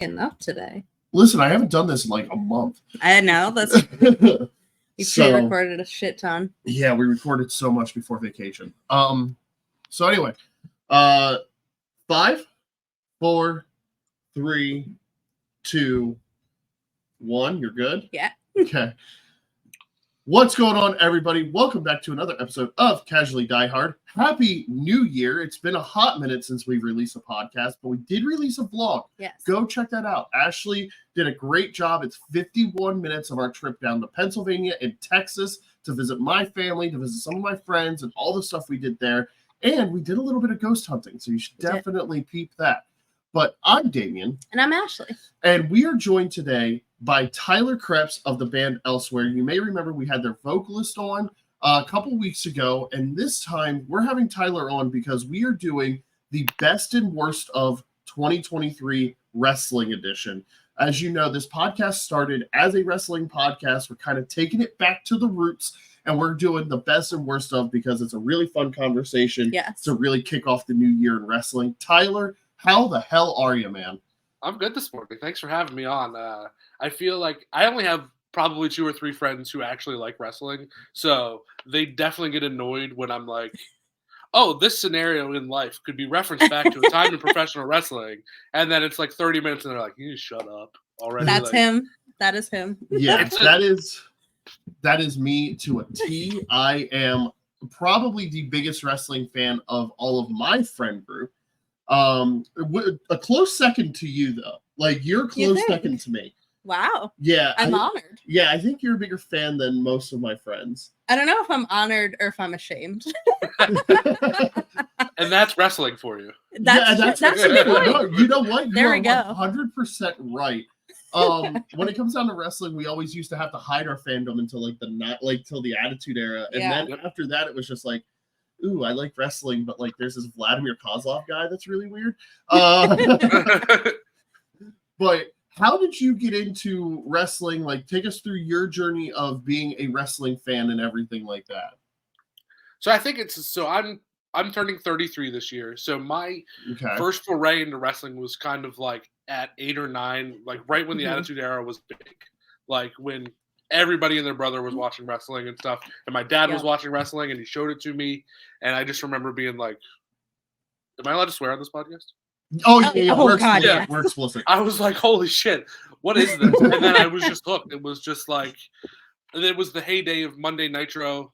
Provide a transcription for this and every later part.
enough today. Listen, I haven't done this in like a month. I know. That's you pre-recorded a shit ton. Yeah, we recorded so much before vacation. So anyway, 5, 4, 3, 2, 1. You're good? Yeah. Okay. What's going on, everybody? Welcome back to another episode of Casually Die Hard. Happy New Year. It's been a hot minute since we released a podcast, but we did release a vlog. Yes. Go check that out. Ashley did a great job. It's 51 minutes of our trip down to Pennsylvania and Texas to visit my family, to visit some of my friends, and all the stuff we did there. And we did a little bit of ghost hunting, so you should definitely peep that. But I'm Damien. And I'm Ashley. And we are joined today by Tyler Krebs of the band Elsewhere. You may remember we had their vocalist on a couple weeks ago, and this time we're having Tyler on because we are doing the best and worst of 2023 wrestling edition. As you know, this podcast started as a wrestling podcast. We're kind of taking it back to the roots, and we're doing the best and worst of because it's a really fun conversation to really kick off the new year in wrestling. Tyler, how the hell are you, man? I'm good this morning. Thanks for having me on. I feel like I only have probably 2 or 3 friends who actually like wrestling, so they definitely get annoyed when I'm like, oh, this scenario in life could be referenced back to a time in professional wrestling, and then it's like 30 minutes and they're like, you need to shut up already. That's him. That is him. Yeah, that is me to a T. I am probably the biggest wrestling fan of all of my friend group. A close second to you, though. Like, you're close second to me. Wow. Yeah. I'm honored. Yeah, I think you're a bigger fan than most of my friends. I don't know if I'm honored or if I'm ashamed. And that's wrestling for you. That's a good point. No, you know what? There we go. 100% right. When it comes down to wrestling, we always used to have to hide our fandom until till the Attitude Era. And then after that, it was just like, ooh, I like wrestling, but like there's this Vladimir Kozlov guy that's really weird. But how did you get into wrestling? Like, take us through your journey of being a wrestling fan and everything like that. So I think I'm turning 33 this year. So my first foray into wrestling was kind of like at 8 or 9, like right when the Attitude Era was big, like when everybody and their brother was watching wrestling and stuff, and my dad was watching wrestling, and he showed it to me, and I just remember being like, am I allowed to swear on this podcast? We're explicit. I was like, holy shit, what is this? And then I was just hooked. It was just like, and it was the heyday of Monday Night Nitro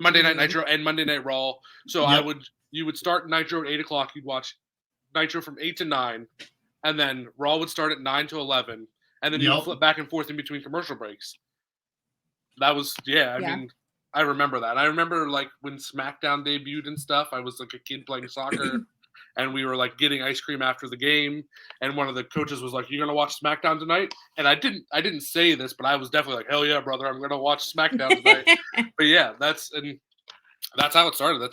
and Monday Night Raw. So you would start Nitro at 8 o'clock, you'd watch Nitro from 8 to 9, and then Raw would start at 9 to 11, and then you would flip back and forth in between commercial breaks. That was, I mean, I remember that. I remember, like, when SmackDown debuted and stuff, I was, like, a kid playing soccer, and we were, like, getting ice cream after the game, and one of the coaches was like, you going to watch SmackDown tonight? And I didn't say this, but I was definitely like, hell yeah, brother, I'm going to watch SmackDown tonight. But, yeah, that's how it started.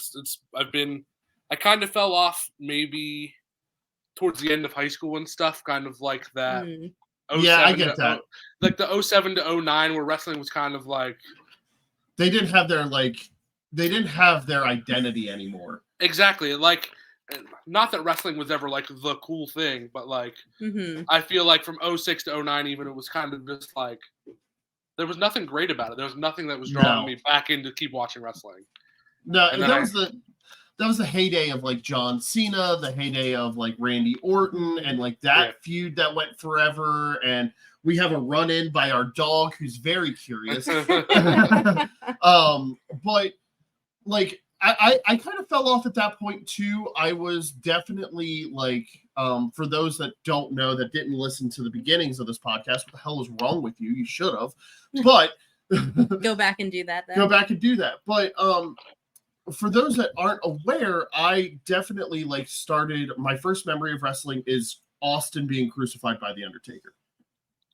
I kind of fell off maybe towards the end of high school and stuff, kind of like that. I get that. Like the 07 to 09 where wrestling was kind of like they didn't have their identity anymore. Exactly. Like, not that wrestling was ever like the cool thing, but like I feel like from 06 to 09 even, it was kind of just like there was nothing great about it. There was nothing that was drawing me back in to keep watching wrestling. No, that was the heyday of like John Cena, the heyday of like Randy Orton, and like that feud that went forever. And we have a run-in by our dog who's very curious. But like I kind of fell off at that point too. I was definitely like, for those that don't know, that didn't listen to the beginnings of this podcast, what the hell is wrong with you? You should have. But go back and do that then. Go back and do that. But for those that aren't aware, I definitely like started, my first memory of wrestling is Austin being crucified by The Undertaker.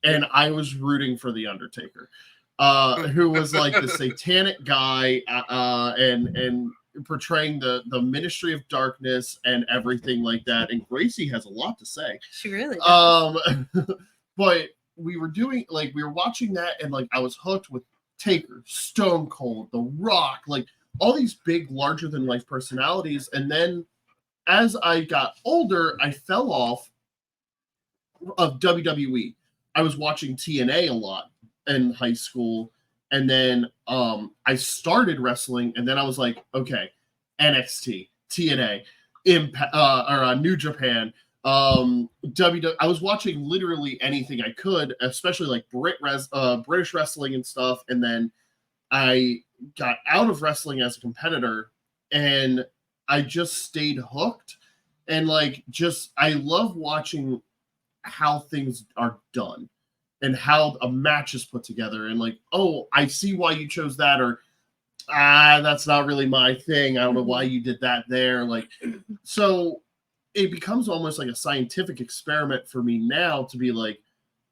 And I was rooting for The Undertaker, who was like the satanic guy and portraying the Ministry of Darkness and everything like that. And Gracie has a lot to say. She really does. But we were watching that, and like I was hooked with Taker, Stone Cold, The Rock, like all these big, larger than life personalities. And then as I got older, I fell off of WWE. I was watching TNA a lot in high school, and then I started wrestling, and then I was like, okay, NXT, TNA, Impact, New Japan, WWE. I was watching literally anything I could, especially like British wrestling and stuff, and then I got out of wrestling as a competitor, and I just stayed hooked, and like I love watching how things are done and how a match is put together, and like, oh, I see why you chose that, or that's not really my thing. I don't know why you did that there. Like, so it becomes almost like a scientific experiment for me now to be like,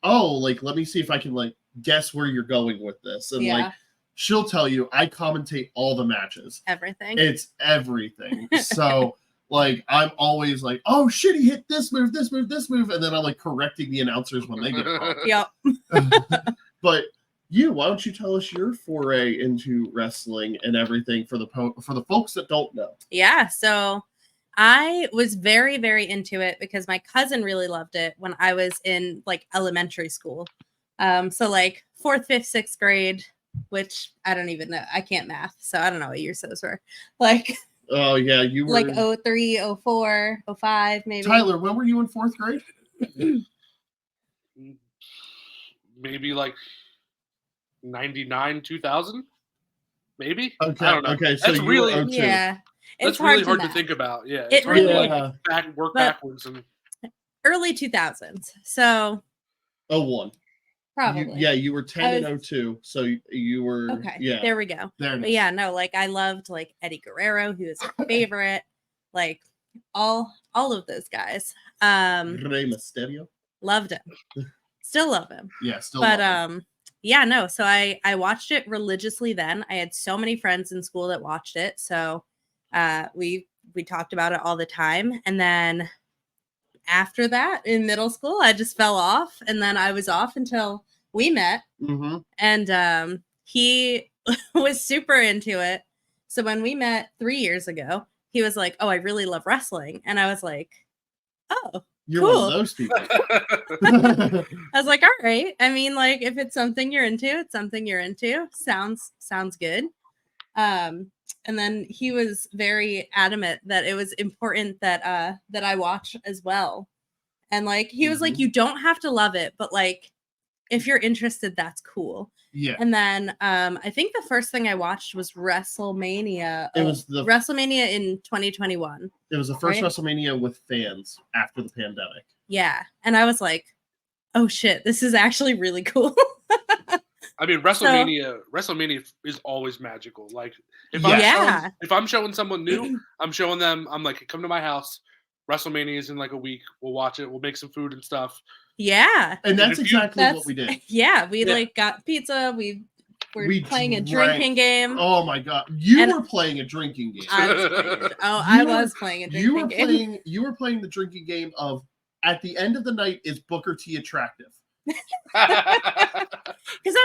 oh, like, let me see if I can like guess where you're going with this. And like, she'll tell you, I commentate all the matches. Everything. It's everything. So like, I'm always like, oh shit, he hit this move, this move, this move. And then I'm like correcting the announcers when they get wrong. Yep. But why don't you tell us your foray into wrestling and everything for the folks that don't know? Yeah, so I was very, very into it because my cousin really loved it when I was in like elementary school. So like 4th, 5th, 6th grade, which I don't even know. I can't math, so I don't know what years those were. Like, oh yeah, you were like 03, 04, 05, maybe. Tyler, when were you in 4th grade? Maybe like 99, 2000, maybe. Okay, I don't know. okay, so that's really yeah. That's really hard to think about. Yeah, it's It hard really to like work backwards and early 2000s. So 01. probably. You were 10 in 02, so you were okay. Yeah, there we go. There but yeah, no, like I loved like Eddie Guerrero, who is my favorite. Like all of those guys. Rey Mysterio. Loved him. Still love him. Yeah, still. But love him. yeah, no. So I watched it religiously. Then I had so many friends in school that watched it. So we talked about it all the time. And then after that, in middle school, I just fell off, and then I was off until we met. Mm-hmm. And he was super into it. So when we met 3 years ago, he was like, "Oh, I really love wrestling," and I was like, "Oh." You're cool. one of those people. I was like, all right. I mean, like, if it's something you're into, it's something you're into. Sounds good. And then he was very adamant that it was important that I watch as well. And like, he was like, you don't have to love it, but like, if you're interested, that's cool. Yeah. And then I think the first thing I watched was WrestleMania. It was the WrestleMania in 2021. It was the first WrestleMania with fans after the pandemic. Yeah. And I was like, oh shit, this is actually really cool. I mean, WrestleMania is always magical. Like if I'm showing someone new, I'm showing them, I'm like, come to my house. WrestleMania is in like a week. We'll watch it. We'll make some food and stuff. Yeah. And that's exactly what we did. Yeah. We like got pizza. We were playing a drinking game. Oh my God. You were playing a drinking game. I was playing a drinking game. You were playing the drinking game of, at the end of the night, is Booker T attractive? Because I was like,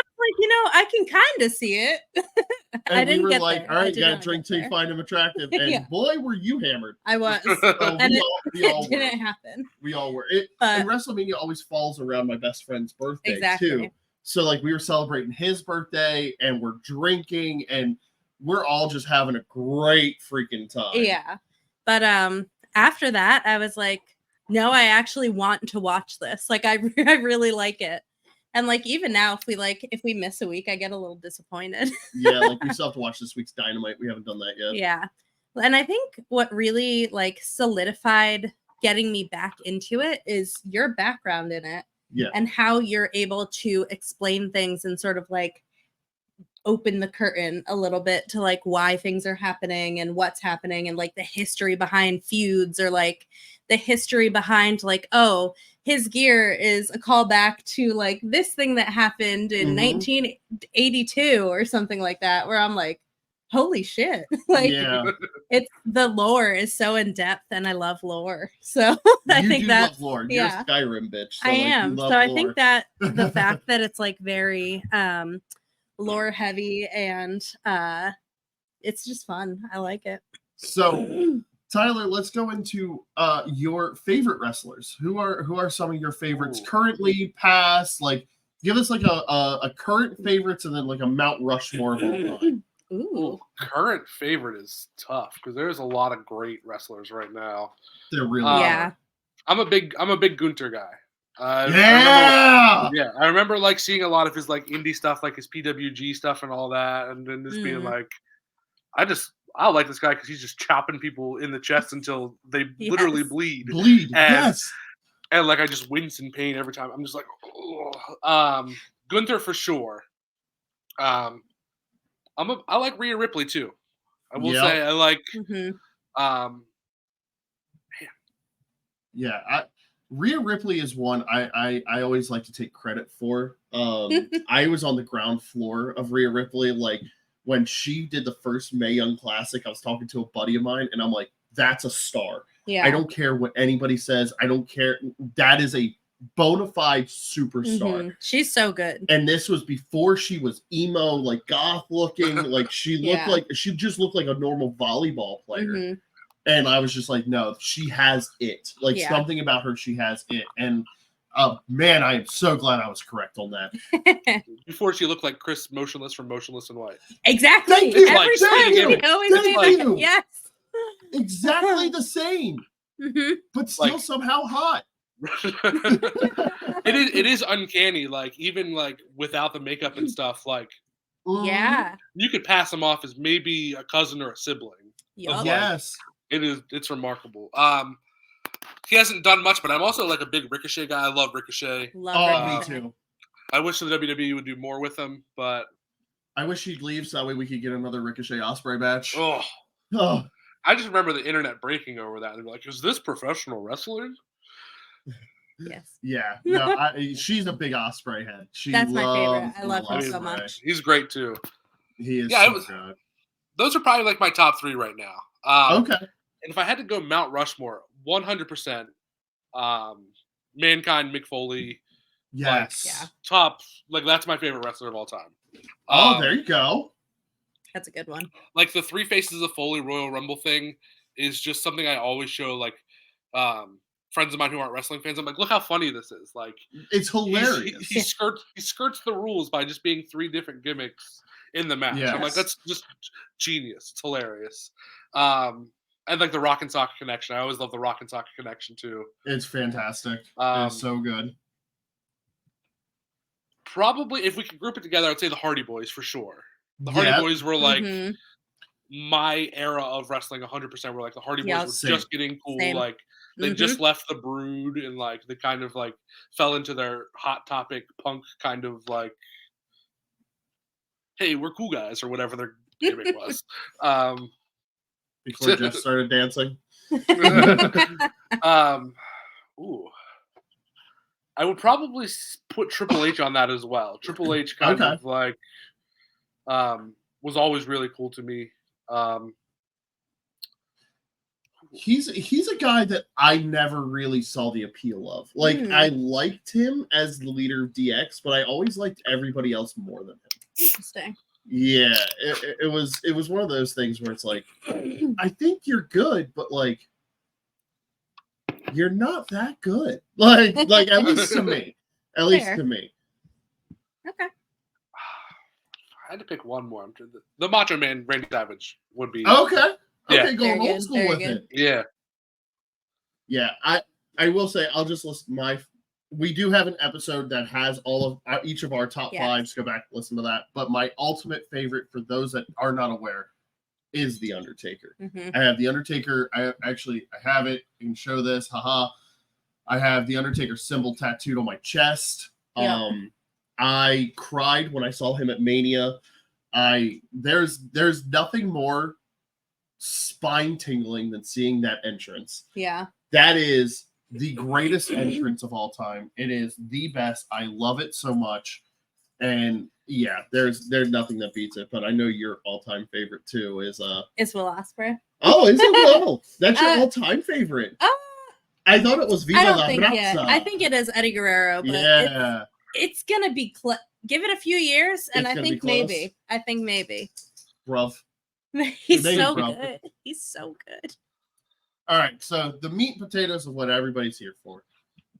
I can kind of see it. And I didn't we were get like, there. all right, you gotta drink till you find him attractive. And boy, were you hammered. I was. And it didn't happen. We all were. And WrestleMania always falls around my best friend's birthday too. So like, we were celebrating his birthday, and we're drinking, and we're all just having a great freaking time. Yeah. But after that, I was like, no, I actually want to watch this. Like, I really like it. And like, even now, if we miss a week, I get a little disappointed. Yeah, like we still have to watch this week's Dynamite. We haven't done that yet. Yeah. And I think what really like solidified getting me back into it is your background in it. Yeah. And how you're able to explain things and sort of like open the curtain a little bit to like why things are happening and what's happening, and like the history behind feuds, or like the history behind like, oh, his gear is a callback to like this thing that happened in 1982 or something like that, where I'm like, holy shit. Like, it's the lore is so in depth, and I love lore. So I think that love lore. You're a Skyrim bitch. So I am. So I think that the fact that it's like very lore heavy, and it's just fun. I like it. So Tyler, let's go into your favorite wrestlers. Who are some of your favorites Ooh. currently, past? Like, give us like a current favorites and then like a Mount Rushmore of all time. Ooh. Current favorite is tough because there's a lot of great wrestlers right now. They're really Yeah. I'm a big Gunther guy. yeah. I remember like seeing a lot of his like indie stuff, like his PWG stuff and all that, and then just being like, I like this guy because he's just chopping people in the chest until they literally bleed. Yes. And like I just wince in pain every time. I'm just like, ugh. Gunther for sure. I like Rhea Ripley too. I will say I like. Yeah, Rhea Ripley is one I always like to take credit for. I was on the ground floor of Rhea Ripley, like when she did the first Mae Young Classic. I was talking to a buddy of mine, and I'm like, "That's a star." Yeah. I don't care what anybody says. I don't care. That is a bona fide superstar. She's so good. And this was before she was emo, like goth looking. Like she looked she just looked like a normal volleyball player. And I was just like, no, she has it. Like something about her, she has it. And man, I am so glad I was correct on that. Before she looked like Chris Motionless from Motionless in White. Exactly. Thank you. Every time Thank you. Yes. Exactly the same. But still somehow hot. It is uncanny, like even like without the makeup and stuff, like you could pass him off as maybe a cousin or a sibling. Yes. It's remarkable. He hasn't done much, but I'm also like a big Ricochet guy. I love Ricochet. Me too. I wish the WWE would do more with him, but I wish he'd leave so that way we could get another Ricochet Osprey match. Oh. I just remember the internet breaking over that. They're like, "Is this professional wrestling?" Yes. Yeah. No, she's a big Osprey head. That's my favorite. I love him so much. He's great too. He is so good. Those are probably like my top three right now. Okay. And if I had to go Mount Rushmore, 100%, Mankind, Mick Foley. Yes. Like, top. Like that's my favorite wrestler of all time. There you go. That's a good one. Like the Three Faces of Foley Royal Rumble thing is just something I always show like friends of mine who aren't wrestling fans. I'm like, look how funny this is. Like it's hilarious. He skirts the rules by just being three different gimmicks in the match. Yes. I'm like, that's just genius. It's hilarious. And like the Rock and Sock connection. I always love the Rock and Sock connection too. It's fantastic. It's so good. Probably, if we could group it together, I'd say the Hardy Boys for sure. The Hardy Boys were like my era of wrestling. 100% were like the Hardy Boys were just getting cool. Same. Like they just left the Brood and like they kind of like fell into their Hot Topic punk kind of like, hey, we're cool guys or whatever their gimmick was. Before Jeff started dancing. I would probably put Triple H on that as well. Triple H kind of like was always really cool to me. He's a guy that I never really saw the appeal of. Like I liked him as the leader of DX, but I always liked everybody else more than him. Interesting. Yeah, it was one of those things where it's like, I think you're good, but like you're not that good. Like at least to me. At least to me. Okay. I had to pick one more. The Macho Man Randy Savage would be okay. Yeah. Going old school with it. Yeah. Yeah, I will say I'll just list we do have an episode that has all of each of our top fives. Go back and listen to that. But my ultimate favorite for those that are not aware is The Undertaker. I have The Undertaker. I have it. I can show this. Haha. I have The Undertaker symbol tattooed on my chest. Yeah. I cried when I saw him at Mania. There's nothing more spine tingling than seeing that entrance. Yeah. That is the greatest entrance of all time. It is the best. I love it so much. And yeah, there's nothing that beats it. But I know your all-time favorite too is Will Ospreay. Oh, is it Will? That's your all-time favorite. I thought it was Viva La Raza. I think it is Eddie Guerrero, but it's gonna be give it a few years, and I think maybe. Rough. He's so good. He's so good. All right, so the meat and potatoes of what everybody's here for.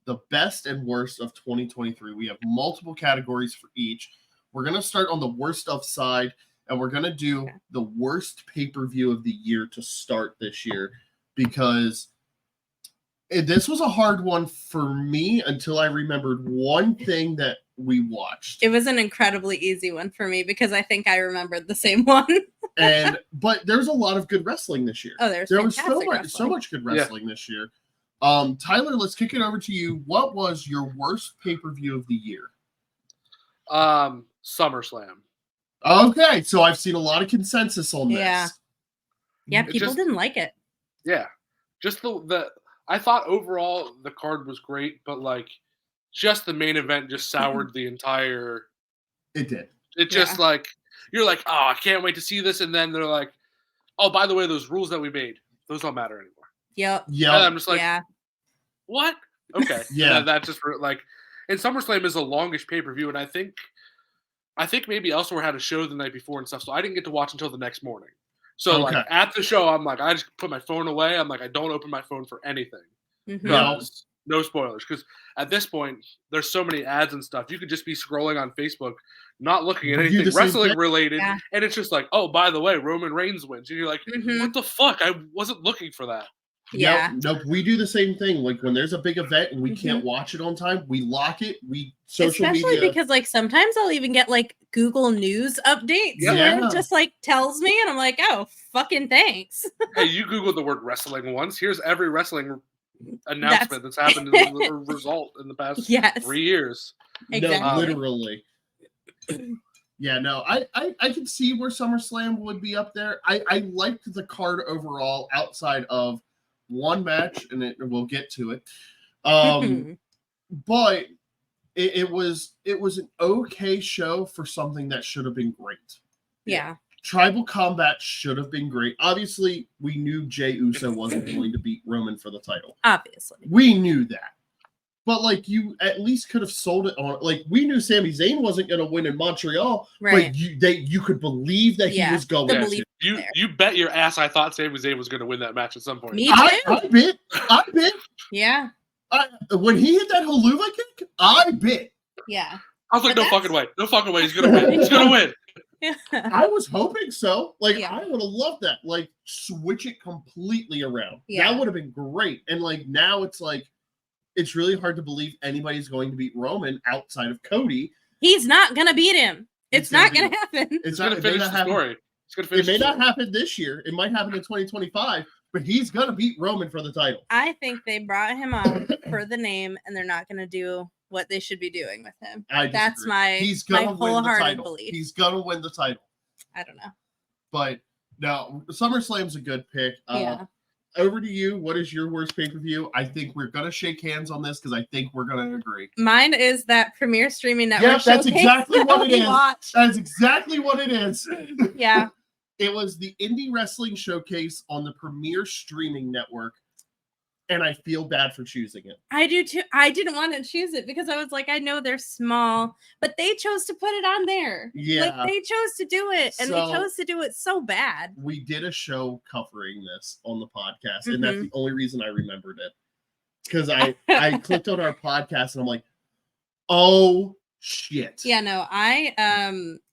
The best and worst of 2023. We have multiple categories for each. We're going to start on the worst of side, and we're going to do the worst pay-per-view of the year to start this year, because this was a hard one for me until I remembered one thing that we watched. It was an incredibly easy one for me because I think I remembered the same one. But there's a lot of good wrestling this year. Oh, there was so much good wrestling this year. Tyler, let's kick it over to you. What was your worst pay-per-view of the year? SummerSlam. Okay, so I've seen a lot of consensus on this. Yeah, people didn't like it. Yeah, just the I thought overall the card was great, but like just the main event just soured the entire. It did. It just like you're like, oh, I can't wait to see this, and then they're like, oh, by the way, those rules that we made, those don't matter anymore. Yep. And I'm just like, yeah. What? Okay. Yeah. That just like, and SummerSlam is the longest pay per view, and I think maybe Elsewhere had a show the night before and stuff, so I didn't get to watch until the next morning. So like at the show, I'm like, I just put my phone away. I'm like, I don't open my phone for anything. No spoilers, because at this point, there's so many ads and stuff. You could just be scrolling on Facebook, not looking at anything wrestling related, and it's just like, oh, by the way, Roman Reigns wins, and you're like, what the fuck? I wasn't looking for that. Yeah. Nope. We do the same thing. Like when there's a big event and we can't watch it on time, we lock it. We social Especially media. because like sometimes I'll even get like Google News updates where it just like tells me, and I'm like, oh, fucking thanks. Hey, you Googled the word wrestling once. Here's every wrestling announcement that's happened in the result in the past 3 years. Exactly. No, literally. Yeah, no, I can see where SummerSlam would be up there. I liked the card overall outside of one match, and we'll get to it. But it was an okay show for something that should have been great. Yeah. Tribal Combat should have been great. Obviously, we knew Jey Uso wasn't going to beat Roman for the title. Obviously. We knew that. But, like, you at least could have sold it on... Like, we knew Sami Zayn wasn't going to win in Montreal, but you could believe that he was going to. You bet your ass I thought Sami Zayn was going to win that match at some point. Me too. I bit. Yeah. When he hit that haluva kick, I bit. Yeah. I was like, no fucking way. No fucking way. He's going to win. He's going to win. I was hoping so. Like, I would have loved that. Like, switch it completely around. That would have been great. And, like, now it's like, it's really hard to believe anybody's going to beat Roman outside of Cody. He's not going to beat him. It's not going to happen. It's going to finish the story. It may not happen this year. It might happen in 2025, but he's going to beat Roman for the title. I think they brought him on for the name, and they're not going to do what they should be doing with him. That's my wholehearted belief. He's going to win the title. I don't know. But no, SummerSlam's a good pick. Over to you. What is your worst pay-per-view? I think we're going to shake hands on this because I think we're going to agree. Mine is that Premier Streaming Network. Yep, that's exactly what it is. Watched. That's exactly what it is. Yeah. It was the Indie Wrestling Showcase on the Premier Streaming Network, and I feel bad for choosing it. I do too. I didn't want to choose it because I was like, I know they're small, but they chose to put it on there. Yeah. Like they chose to do it, and they chose to do it so bad. We did a show covering this on the podcast, and that's the only reason I remembered it. Because I clicked on our podcast, and I'm like, oh, shit. Yeah, no,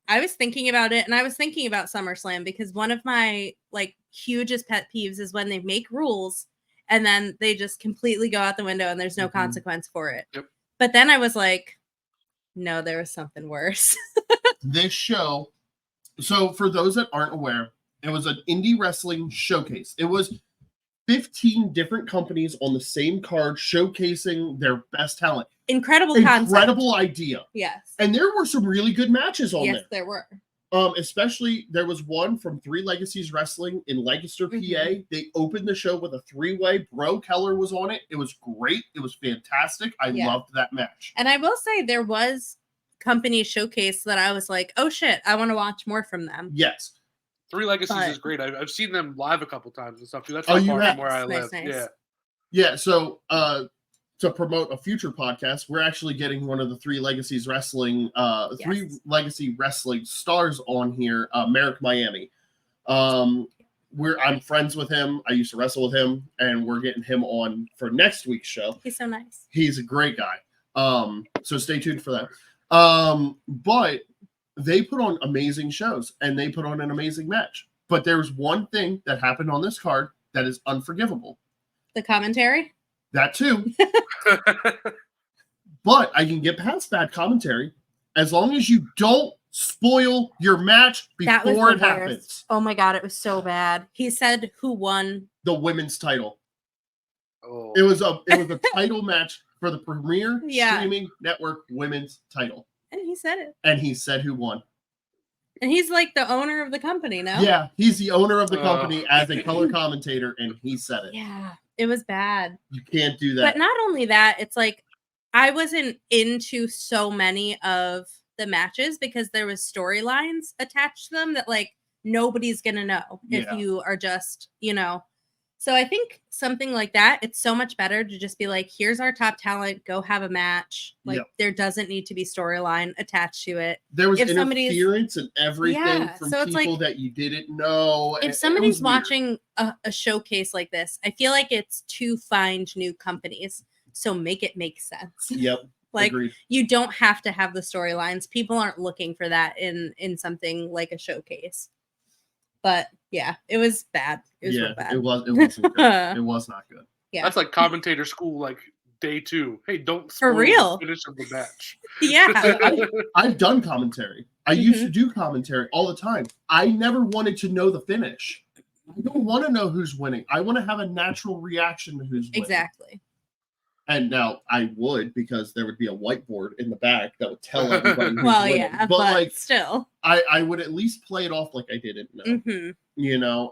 I was thinking about it, and I was thinking about SummerSlam because one of my like hugest pet peeves is when they make rules and then they just completely go out the window and there's no consequence for it. Yep. But then I was like, no, there was something worse. This show, so for those that aren't aware, it was an indie wrestling showcase. It was 15 different companies on the same card showcasing their best talent. Incredible concept. Incredible idea. Yes. And there were some really good matches on there. Yes, there were. Especially there was one from Three Legacies Wrestling in Lancaster, PA. They opened the show with a three-way. Bro Keller was on it. It was great. It was fantastic. I loved that match. And I will say there was company showcase that I was like, oh shit, I want to watch more from them. Yes. Three Legacies is great. I've seen them live a couple times and stuff too. That's not far from where I live. Nice. Yeah. Yeah. So to promote a future podcast, we're actually getting one of the Three Legacies Wrestling, Three Legacy Wrestling stars on here, Merrick Miami. I'm friends with him. I used to wrestle with him, and we're getting him on for next week's show. He's so nice. He's a great guy. So stay tuned for that. But they put on amazing shows, and they put on an amazing match. But there's one thing that happened on this card that is unforgivable. The commentary? That too. But I can get past bad commentary as long as you don't spoil your match That was before the it happens. worst. Oh my god, it was so bad. He said who won. The women's title. Oh. It was a title match for the premier Yeah. streaming network women's title. And he said it. And he said who won. And he's like the owner of the company now. Yeah, he's the owner of the company as a color commentator, and he said it. Yeah, it was bad. You can't do that. But not only that, it's like I wasn't into so many of the matches because there was storylines attached to them that like nobody's gonna know if Yeah. you are just, So I think something like that, it's so much better to just be like, here's our top talent, go have a match. Like Yep. there doesn't need to be storyline attached to it. There was if somebody's- interference and everything Yeah, from so it's like- people that you didn't know. If It somebody's was weird. watching a showcase like this, I feel like it's to find new companies. So make it make sense. Yep. Like agreed. you don't have to have the storylines. People aren't looking for that in something like a showcase. But yeah, it was bad. It was real bad. It wasn't good. It was not good. Yeah. That's like commentator school, like day 2. Hey, don't For spoil real. the finish of the match. Yeah. I've done commentary. I used to do commentary all the time. I never wanted to know the finish. I don't want to know who's winning. I want to have a natural reaction to who's winning. Exactly. And now I would, because there would be a whiteboard in the back that would tell everybody who's Well, winning. yeah, But but like still. I would at least play it off like I didn't know. Hmm.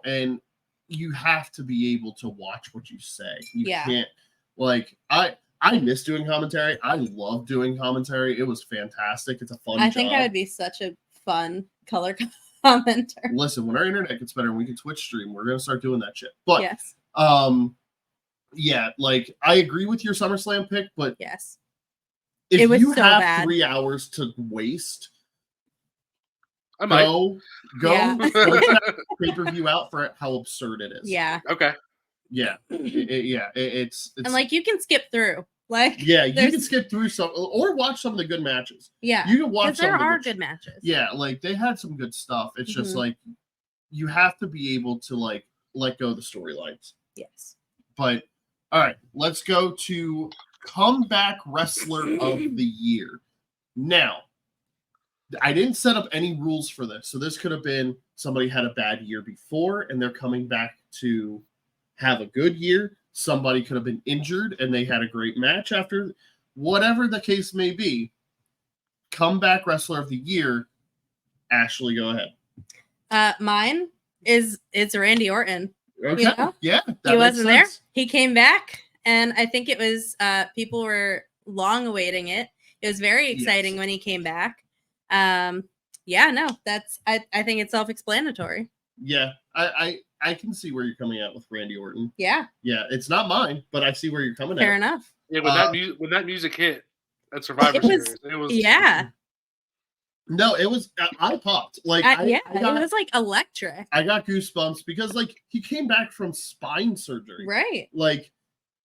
And you have to be able to watch what you say. You Yeah. can't like I miss doing commentary. I love doing commentary. It was fantastic. It's a fun I job. think I would be such a fun color commenter. Listen, when our internet gets better and we can Twitch stream, we're gonna start doing that shit. But Yes. yeah, like I agree with your SummerSlam pick, but Yes. if It was you so have bad. 3 hours to waste, I might. go Yeah. pay-per-view out for how absurd it is. Yeah. Okay. Yeah. It's And like you can skip through. Like yeah, you there's- can skip through some or watch some of the good matches. yeah. You can watch Because some there of the are good good matches. Yeah, like they had some good stuff. It's just Mhm. like you have to be able to like let go of the storylines. Yes. But all right, let's go to comeback wrestler of the year. Now, I didn't set up any rules for this. So this could have been somebody had a bad year before and they're coming back to have a good year. Somebody could have been injured and they had a great match after. Whatever the case may be, comeback wrestler of the year. Ashley, go ahead. Mine is Randy Orton. Okay. know? Yeah. He that makes wasn't there. sense. He came back, and I think it was people were long awaiting it. It was very exciting Yes. when he came back. Yeah, no, that's I think it's self-explanatory. Yeah. I can see where you're coming at with Randy Orton. Yeah, Yeah, it's not mine, but I see where you're coming fair at. enough. Yeah, when that music hit at Survivor It was- Series, it was Yeah, No, it was I popped. Like yeah, I got, it was like electric, I got goosebumps because like he came back from spine surgery. right? Like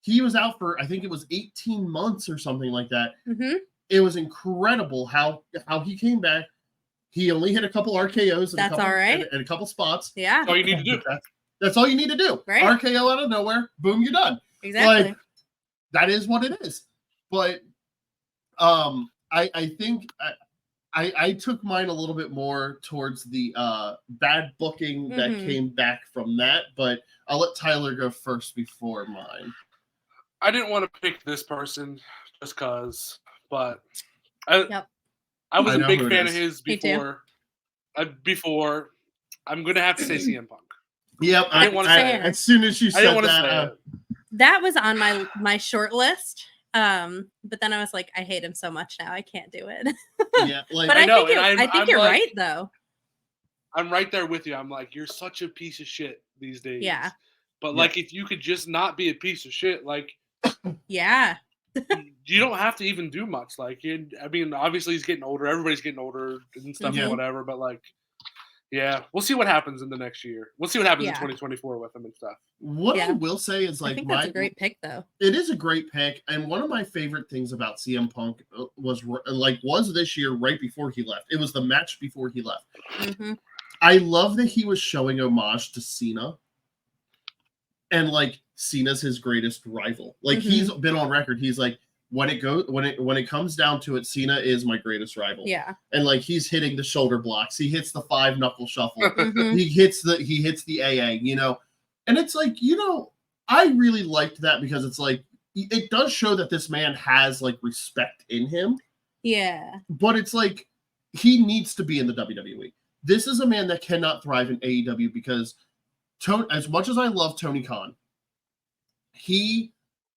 he was out for I think it was 18 months or something like that. Mm-hmm. It was incredible how he came back. He only hit a couple RKOs and That's a couple, all right. and a couple spots. Yeah, all you need to do. That's all you need to do. Right. RKO out of nowhere, boom, you're done. exactly. Like that is what it is. But I think I took mine a little bit more towards the bad booking that Mhm. came back from that, but I'll let Tyler go first before mine. I didn't want to pick this person just cause, but I was I a know big who it fan of is. his Me too. before. Before, I'm gonna have to say CM Punk. Yep, I didn't wanna say it. as soon as you I said didn't want to that, say it. That was on my short list. But then I was like, I hate him so much now. I can't do it. yeah, like But I I, know, think and I I'm think you're like- right though. I'm right there with you. I'm like, you're such a piece of shit these days. Yeah. But Yeah. like, if you could just not be a piece of shit, like, Yeah. you don't have to even do much. Like, I mean, obviously he's getting older. Everybody's getting older and stuff Yeah. and whatever. But like, Yeah, we'll see what happens in the next year. We'll see what happens in Yeah. 2024 with him and stuff. What I Yeah. will say is I like think my that's a great pick, though. it is a great pick, and one of my favorite things about CM Punk was this year right before he left. It was the match before he left. Hmm. I love that he was showing homage to Cena, and like Cena's his greatest rival. Like he's been on record. He's like, when it comes down to it, Cena is my greatest rival. Yeah. And like he's hitting the shoulder blocks. He hits the 5 knuckle shuffle. Mhm. He hits the AA, you know. And it's like, you know, I really liked that because it's like it does show that this man has like respect in him, Yeah. but it's like he needs to be in the WWE. This is a man that cannot thrive in AEW because as much as I love Tony Khan, he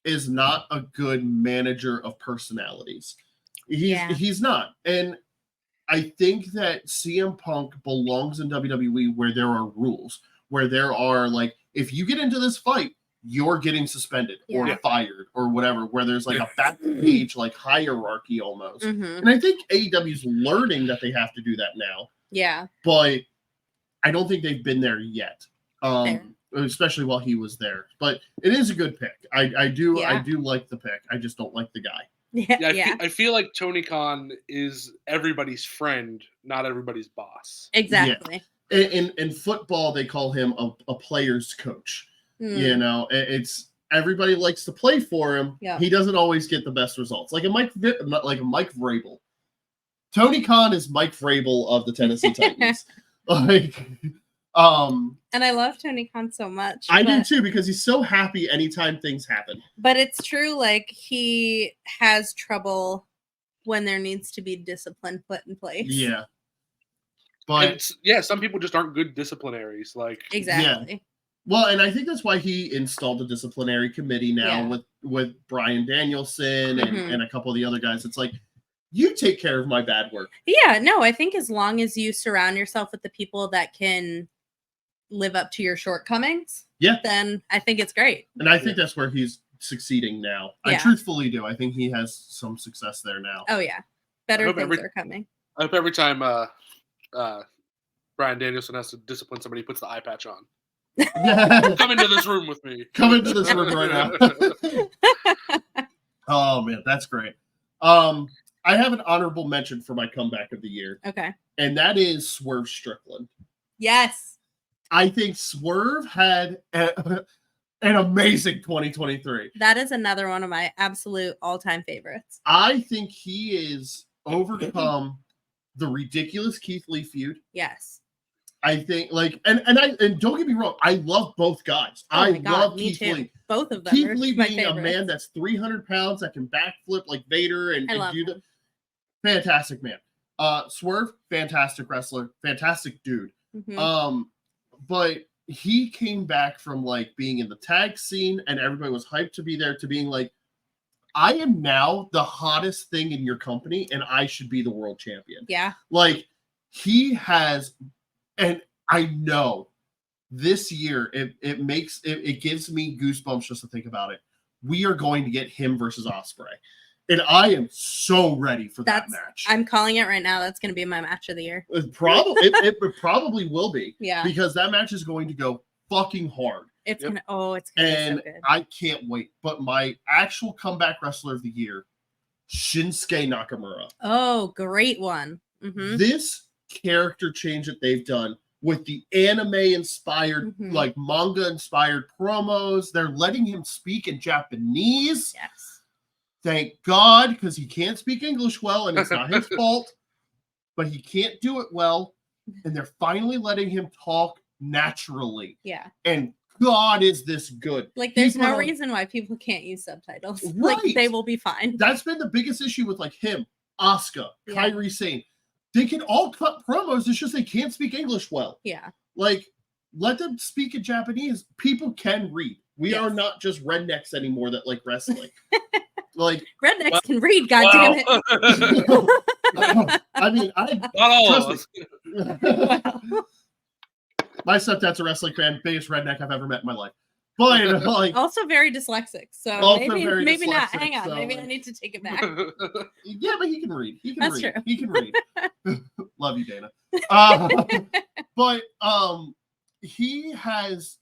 is not a good manager of personalities. He's not. And I think that CM Punk belongs in WWE where there are rules, where there are like, if you get into this fight, you're getting suspended or Yeah. fired or whatever, where there's like a backstage like hierarchy almost. Hmm. And I think AEW's learning that they have to do that now, Yeah. but I don't think they've been there yet. Fair. Especially while he was there. But it is a good pick. I do Yeah. like the pick. I just don't like the guy. Yeah. Yeah, Yeah. I feel like Tony Khan is everybody's friend, not everybody's boss. Exactly. In football, they call him a player's coach. Mm. You know, it's everybody likes to play for him. Yeah. He doesn't always get the best results. Like a Mike Vrabel. Tony Khan is Mike Vrabel of the Tennessee Titans. Like, And I love Tony Khan so much. I do too, because he's so happy anytime things happen. But it's true, like he has trouble when there needs to be discipline put in place. Yeah. And But some people just aren't good disciplinaries. Like Exactly. well, and I think that's why he installed a disciplinary committee now Yeah. with Brian Danielson and, Mhm. and a couple of the other guys. It's like, you take care of my bad work. Yeah, no, I think as long as you surround yourself with the people that can live up to your shortcomings, Yeah. then I think it's great. And I think that's where he's succeeding now. I Yeah. truthfully do. I think he has some success there now. Oh yeah. Better hope things are coming. I hope every time Brian Danielson has to discipline somebody, he puts the eye patch on. Come into this room with me. Come into this room right now. Oh man, that's great. I have an honorable mention for my comeback of the year, Okay. and that is Swerve Strickland. Yes. I think Swerve had an amazing 2023. That is another one of my absolute all-time favorites. I think he is overcome the ridiculous Keith Lee feud. Yes. I think and don't get me wrong, I love both guys. Oh I my God, love me Keith too. Lee. Both of them Keith are Lee my being a favorites. man that's 300 pounds that can backflip like Vader and I love do the him. fantastic man. Swerve, fantastic wrestler, fantastic dude. Mhm. But he came back from like being in the tag scene and everybody was hyped to be there to being like, I am now the hottest thing in your company and I should be the world champion. Yeah. Like he has, and I know this year it gives me goosebumps just to think about it. We are going to get him versus Ospreay. And I am so ready for that match. I'm calling it right now. That's going to be my match of the year. It probably will be. Yeah. Because that match is going to go fucking hard. It's Yep. it's gonna And be so good. I can't wait. But my actual comeback wrestler of the year, Shinsuke Nakamura. Oh, great one. Hmm. This character change that they've done with the anime inspired, Mhm. like manga inspired promos, they're letting him speak in Japanese. Yes. Thank God, because he can't speak English well, and it's not his fault, but he can't do it well. And they're finally letting him talk naturally. Yeah. And God, is this good? Like, there's He put no on- reason why people can't use subtitles. Right. Like, they will be fine. That's been the biggest issue with like him, Asuka, Yeah. Kairi Sane. They can all cut promos. It's just they can't speak English well. Yeah. Like, let them speak in Japanese. People can read. We are Yes. not just rednecks anymore that like wrestling. Like, Rednecks can read, goddammit. I mean, Not all of Trust us. my stepdad's a wrestling fan, biggest redneck I've ever met in my life. But like, Also very dyslexic. So Also maybe very maybe not. dyslexic, Hang on. so, Maybe I like- need to take it back. yeah, but he can read. He can That's read. true. He can read. Love you, Dana. But he has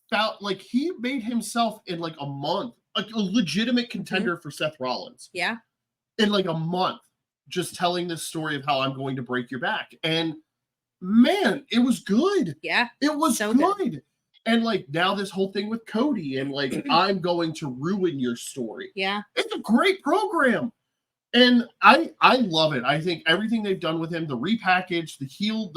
felt like he made himself in like a month a legitimate contender for Seth Rollins Yeah. in like a month, just telling this story of how I'm going to break your back. And man, it was good. Yeah. It was So good. good. And like now this whole thing with Cody and like I'm going to ruin your story. Yeah. It's a great program. And I love it. I think everything they've done with him, the repackage, the heel,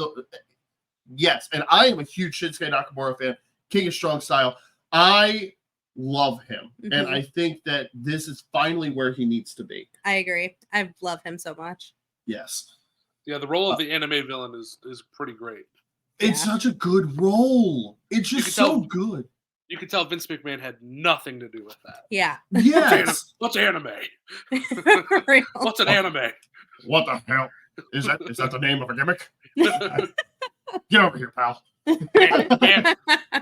yes. And I am a huge Shinsuke Nakamura fan, King of Strong Style. I love him. And I think that this is finally where he needs to be. I agree. I love him so much. Yes. Yeah, the role of the anime villain is pretty great. It's such a good role. It's just so good. You can tell Vince McMahon had nothing to do with that. Yeah. Yes. What's anime? What's an anime? What the hell? Is that the name of a gimmick? Get over here, pal.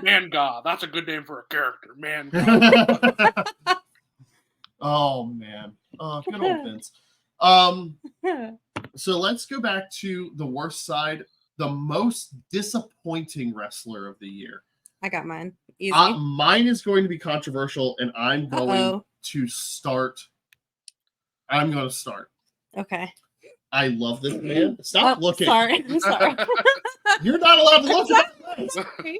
Man God. That's a good name for a character. Man God. Oh, man. Good old Vince. So let's go back to the worst side. The most disappointing wrestler of the year. I got mine. Easy. Mine is going to be controversial, and I'm going to start. I'm going to start. Okay. I love this man. Stop looking. Sorry. I'm sorry. You're not allowed to look at my face. Sorry.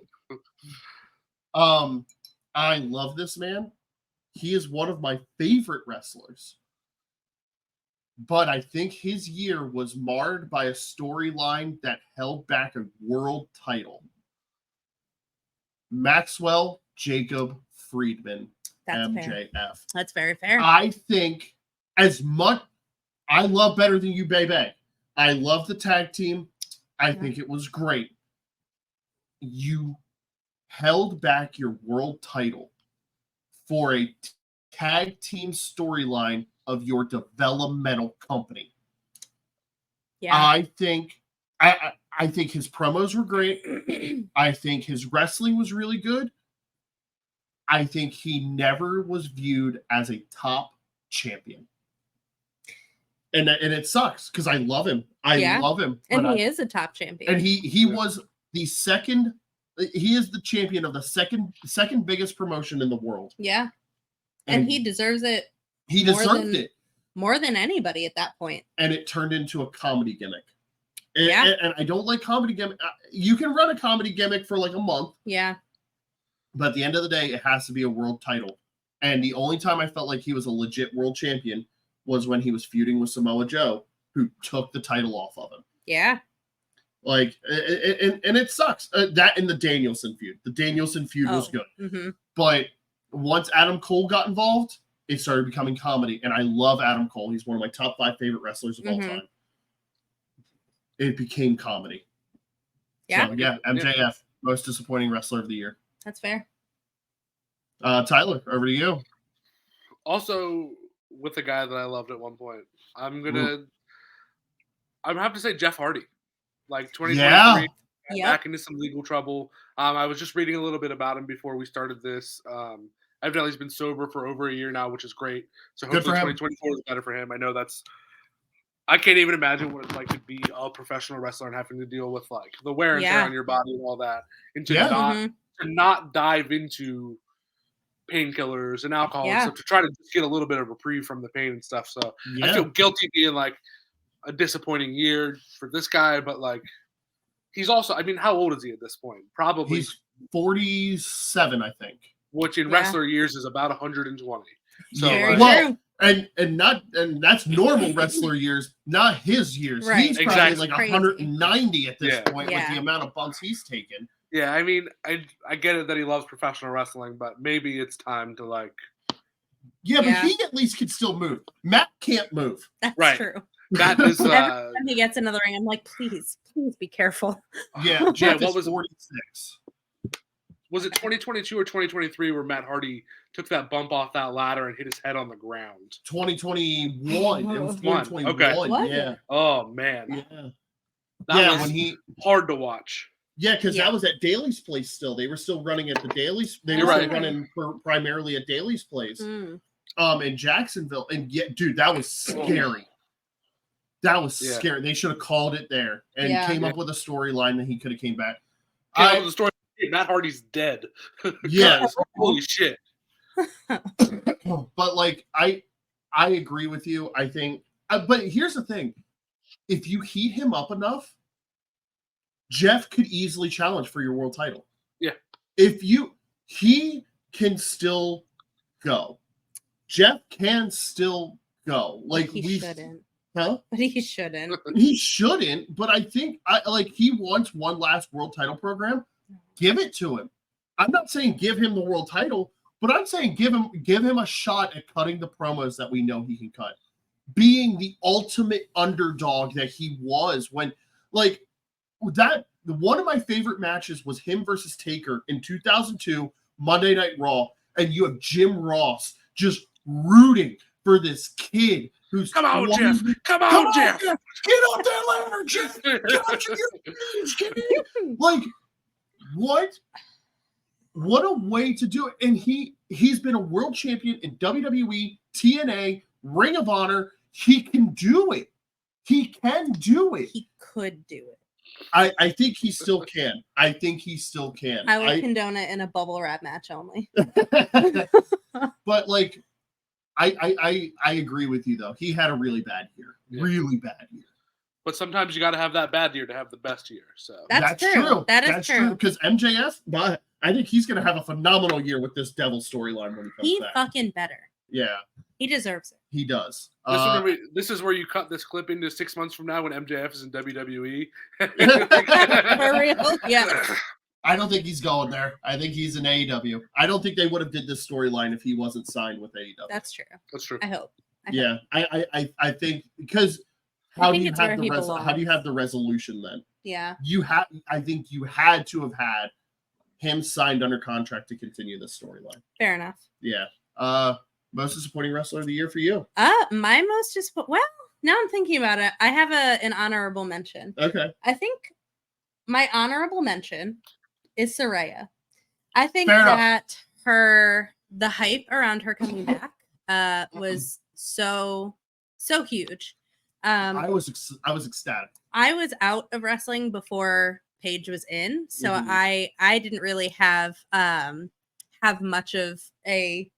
I love this man. He is one of my favorite wrestlers. But I think his year was marred by a storyline that held back a world title. Maxwell Jacob Friedman, That's MJF. fair. That's very fair. I think as much I love Better Than You, Baby. I love the tag team. I think it was great. You held back your world title for a tag team storyline of your developmental company. Yeah. I think his promos were great. I think his wrestling was really good. I think he never was viewed as a top champion. And it sucks because I love him. I love him. And he is a top champion. And he was the second. He is the champion of the second biggest promotion in the world. Yeah. And he deserves it. He deserved it more than anybody at that point. And it turned into a comedy gimmick. And I don't like comedy gimmick. You can run a comedy gimmick for like a month. Yeah. But at the end of the day, it has to be a world title. And the only time I felt like he was a legit world champion was when he was feuding with Samoa Joe, who took the title off of him. Yeah. Like, and it sucks. That in the Danielson feud. The Danielson feud was good. Mm-hmm. But once Adam Cole got involved, it started becoming comedy. And I love Adam Cole. He's one of my top 5 favorite wrestlers of all time. It became comedy. Yeah. So, yeah, MJF, most disappointing wrestler of the year. That's fair. Tyler, over to you. Also, with a guy that I loved at one point, I'm have to say Jeff Hardy. Like 2023, back into some legal trouble. I was just reading a little bit about him before we started this. Evidently, he's been sober for over a year now, which is great. So hopefully 2024 is better for him. I know I can't even imagine what it's like to be a professional wrestler and having to deal with like the wear and tear on your body and all that, and to not dive into painkillers and alcohol and stuff to try to just get a little bit of reprieve from the pain and stuff. So I feel guilty being like a disappointing year for this guy, but like he's also, I mean, how old is he at this point? Probably he's 47, I think. Which in wrestler years is about 120. So well, and that's normal wrestler years, not his years. Right. He's probably like 190 at this point with the amount of bumps he's taken. Yeah, I mean, I get it that he loves professional wrestling, but maybe it's time to like. Yeah, but he at least can still move. Matt can't move. That's true. Matt is. Every time he gets in the ring, I'm like, please be careful. Yeah, Jeff is 46. Was it 2022 or 2023 where Matt Hardy took that bump off that ladder and hit his head on the ground? 2021. It was 2021. Okay. What? Yeah. Oh man. Yeah. That was hard to watch. Yeah, because that was at Daly's place still. They were still running at the Daly's. They were still running primarily at Daly's place. In Jacksonville. And dude, that was scary. That was Yeah. scary. They should have called it there and Yeah. came up with a storyline that he could have came back. Came up with the story. Matt Hardy's dead. Yes. Holy shit. But like I agree with you. I think but here's the thing. If you heat him up enough, Jeff could easily challenge for your world title. Yeah. He can still go. Jeff can still go. Like he shouldn't. Huh? But he shouldn't. He shouldn't, but I think he wants one last world title program. Give it to him. I'm not saying give him the world title, but I'm saying give him a shot at cutting the promos that we know he can cut. Being the ultimate underdog that he was when like that one of my favorite matches was him versus Taker in 2002 Monday Night Raw, and you have Jim Ross just rooting for this kid who's Come on, Jeff. Come on, Jeff. Get up that ladder, Jeff. Get up to your knees, like what a way to do it. And he's been a world champion in WWE, TNA, Ring of Honor. He can do it. He can do it. He could do it. I think he still can. I think he still can. I would condone it in a bubble wrap match only. But like I agree with you though. He had a really bad year. Yeah. Really bad year. But sometimes you got to have that bad year to have the best year. So That's true. That's true. Because MJF, but I think he's going to have a phenomenal year with this Devil storyline when he comes He back. fucking better. Yeah, He deserves it. he does. this is where you cut this clip into 6 months from now when MJF is in WWE. For real? Yeah. I don't think he's going there. I think he's in AEW. I don't think they would have did this storyline if he wasn't signed with AEW. That's true. That's true. I hope. Yeah, I think because how do think you it's have where the he how do you belongs. have the resolution then? Yeah. I think you had to have had him signed under contract to continue this storyline. Fair enough. Yeah. Most disappointing wrestler of the year for you. My most well, now I'm thinking about it. I have an honorable mention. Okay. I think my honorable mention is Saraya. I think Fair enough. that the hype around her coming back was so huge. I was ecstatic. I was out of wrestling before Paige was in, so Mhm. I didn't really have much of a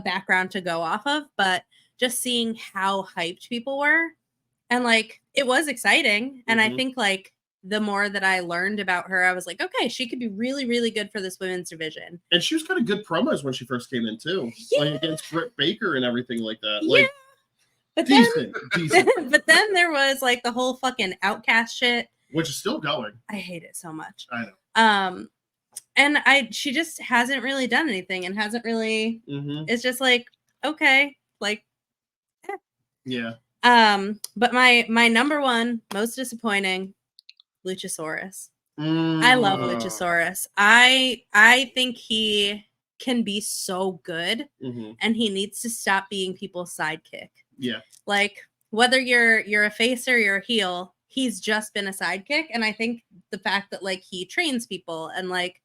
background to go off of, but just seeing how hyped people were, and like it was exciting. And I Mhm. think like the more that I learned about her, I was like, okay, she could be really, really good for this women's division. And she was kind of good promos when she first came in too, Yeah. like against Britt Baker and everything like that. Yeah. Like But then, decent, but then there was like the whole fucking Outcast shit. which is still going. I hate it so much. I know. And she just hasn't really done anything and hasn't really. Mm-hmm. It's just like okay, like. Yeah. But my number one most disappointing, Luchasaurus. I love Luchasaurus. I think he can be so good, Mm-hmm. and he needs to stop being people's sidekick. Yeah. Like whether you're a face or you're a heel, he's just been a sidekick. And I think the fact that like he trains people and like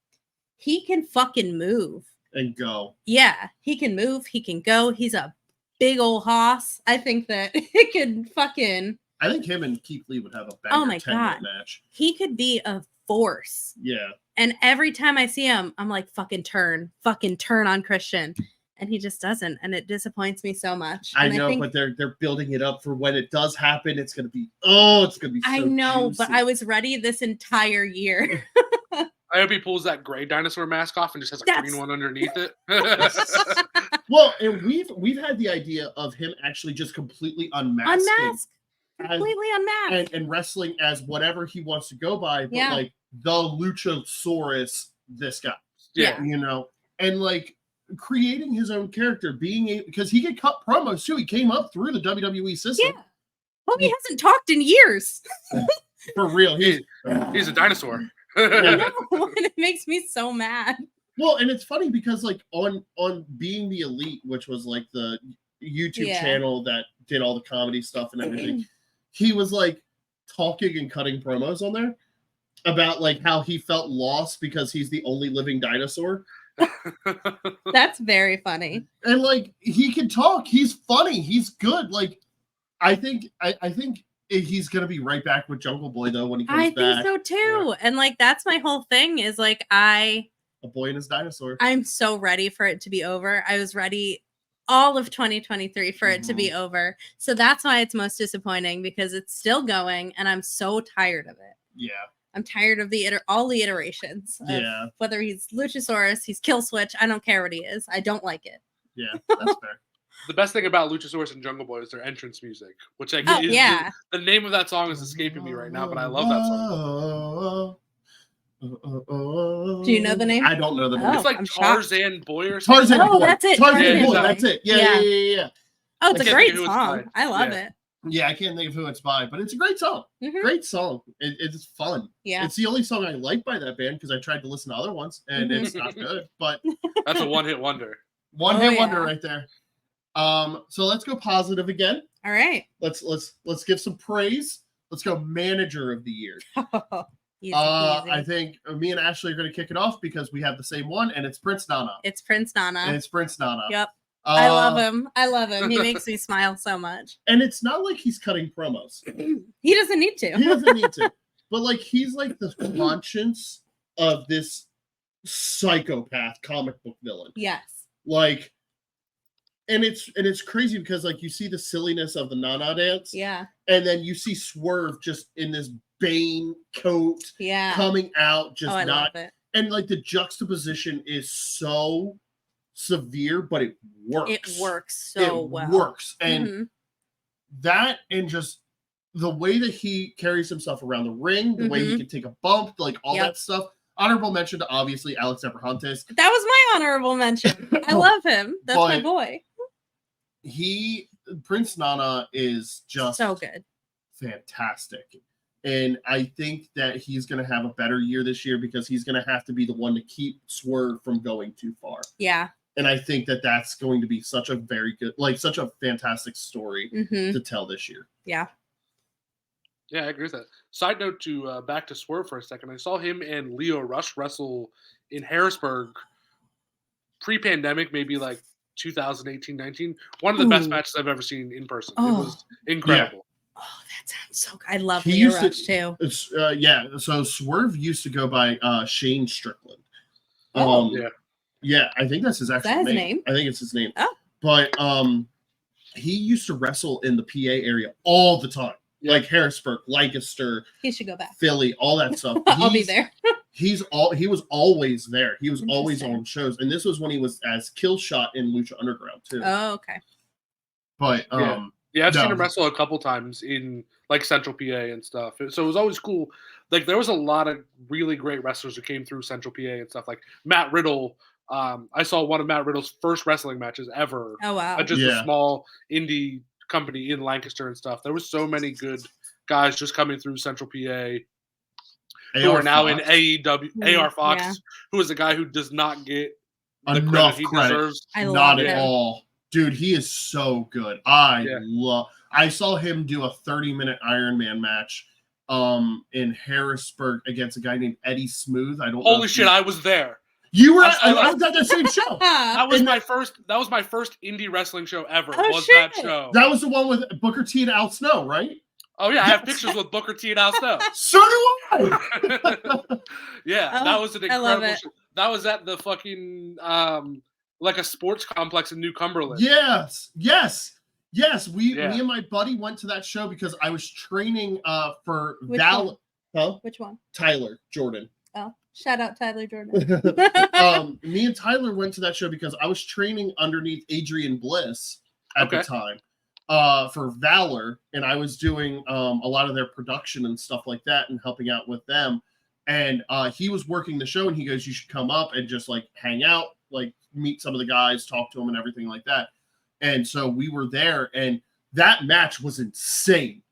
he can fucking move. And go. Yeah, he can move, he can go. He's a big old hoss. I think that it could fucking I think him and Keith Lee would have a banger my 10-minute God. match. he could be a force. Yeah. And every time I see him, I'm like, fucking turn on Christian. And he just doesn't. And it disappoints me so much. I And know, think, but they're building it up for when it does happen. It's gonna be so I know, but juicy. I was ready this entire year. I hope he pulls that gray dinosaur mask off and just has a That's- green one underneath it. Well, and we've had the idea of him actually just completely unmasking Unmasked. Completely unmasked. and wrestling as whatever he wants to go by, but Yeah. like the Luchasaurus, this guy, Yeah. you know, and like creating his own character, because he could cut promos too. He came up through the WWE system. Yeah. Homie hasn't talked in years. For real. He's a dinosaur. Yeah. No, and it makes me so mad. Well, and it's funny because like on Being the Elite, which was like the YouTube Yeah. channel that did all the comedy stuff and everything, he was like talking and cutting promos on there about like how he felt lost because he's the only living dinosaur. That's very funny. And like he can talk, he's funny, he's good. Like I think he's gonna be right back with Jungle Boy though when he comes I back. think so too. And like that's my whole thing is like A boy and his dinosaur. I'm so ready for it to be over. I was ready all of 2023 for it to be Mm-hmm. over. So that's why it's most disappointing because it's still going and I'm so tired of it. Yeah. I'm tired of all the iterations. Of Yeah. whether he's Luchasaurus, he's Kill Switch. I don't care what he is. I don't like it. Yeah, that's fair. The best thing about Luchasaurus and Jungle Boy is their entrance music, which I Oh, is yeah. the name of that song is escaping me right now, but I love that song. Do you know the name? I don't know the name. Oh, It's like I'm shocked. Tarzan Boy or something. Tarzan Oh, Boy. that's it. Tarzan Tarzan Boy. Boy. That's it. Yeah, Yeah. yeah, yeah, yeah. Oh, it's I a can't great think of who it's song. by. I love Yeah. it. Yeah, I can't think of who it's by, but it's a great song. Mhm. Great song. It's fun. Yeah. It's the only song I like by that band because I tried to listen to other ones and Mhm. it's not good. But That's a one-hit wonder. one Oh, hit yeah. wonder right there. So let's go positive again. All right. Let's give some praise. Let's go manager of the year. Easy I peasy. think me and Ashley are going to kick it off because we have the same one, and it's Prince Nana. It's Prince Nana. And it's Prince Nana. Yep. I love Uh, him. I love him. He makes me smile so much. And it's not like he's cutting promos. He doesn't need to. He doesn't need to. But like he's like the conscience of this psychopath comic book villain. Yes. Like, and it's crazy because like you see the silliness of the Nana dance, Yeah. and then you see Swerve just in this Bane coat Yeah. coming out, just Oh, I not, love it. and like the juxtaposition is so severe, but it works. It works so It well. works, and Mhm. that and just the way that he carries himself around the ring, the way he Mhm. can take a bump, like all Yep. that stuff. Honorable mention to obviously Alex Abrahantes. That was my honorable mention. I love him. That's my But- boy. Prince Nana is just So good. fantastic. And I think that he's going to have a better year this year because he's going to have to be the one to keep Swerve from going too far. Yeah. And I think that that's going to be such a very good, like such a fantastic story Hmm. to tell this year. Yeah. Yeah, I agree with that. Side note to back to Swerve for a second. I saw him and Leo Rush wrestle in Harrisburg pre-pandemic, maybe like 2018-19. One of the best Ooh. matches I've ever seen in person. Oh. It was incredible. Oh, that sounds so good. I love He Leo used to- Rush too. It's yeah. So Swerve used to go by Shane Strickland. Oh. Yeah. Yeah, I think that's his actual his name. name? I think it's his name. Oh. But he used to wrestle in the PA area all the time. Yeah. Like Harrisburg, Lancaster, He should go back. Philly, all that stuff. I'll be He's- there. He was always there. He was always Interesting. on shows. And this was when he was as Killshot in Lucha Underground too. Oh, okay. But Yeah, I've seen No. him wrestle a couple times in like Central PA and stuff. So it was always cool. Like there was a lot of really great wrestlers who came through Central PA and stuff. Like Matt Riddle. I saw one of Matt Riddle's first wrestling matches ever Oh wow. at just Yeah. a small indie company in Lancaster and stuff. There was so many good guys just coming through Central PA who AR are now in Fox, AEW. Mm, AR Fox, yeah. who is a guy who does not get the enough credit he credit. deserves. I Not love at him. all. Dude, he is so good. Yeah. I saw him do a 30-minute Iron Man match in Harrisburg against a guy named Eddie Smooth. I don't know. Holy if shit, I was there. You were I at, saw I was at that same show. That was And- my first. That was my first indie wrestling show ever. Oh, was that shit. show? That was the one with Booker T and Al Snow, right? Oh yeah, I have Yes. pictures with Booker T and Al Snow. So do I. Yeah, Oh, that was an I love incredible it. show. That was at the fucking like a sports complex in New Cumberland. Yes. Me Yeah. and my buddy went to that show because I was training for Which Val. Huh? Which one? Tyler Jordan. Oh, shout out Tyler Jordan. Me and Tyler went to that show because I was training underneath Adrian Bliss at the Okay. time for Valor, and I was doing a lot of their production and stuff like that and helping out with them. And he was working the show, and he goes, "You should come up and just like hang out, like meet some of the guys, talk to them, and everything like that." And so we were there, and that match was insane.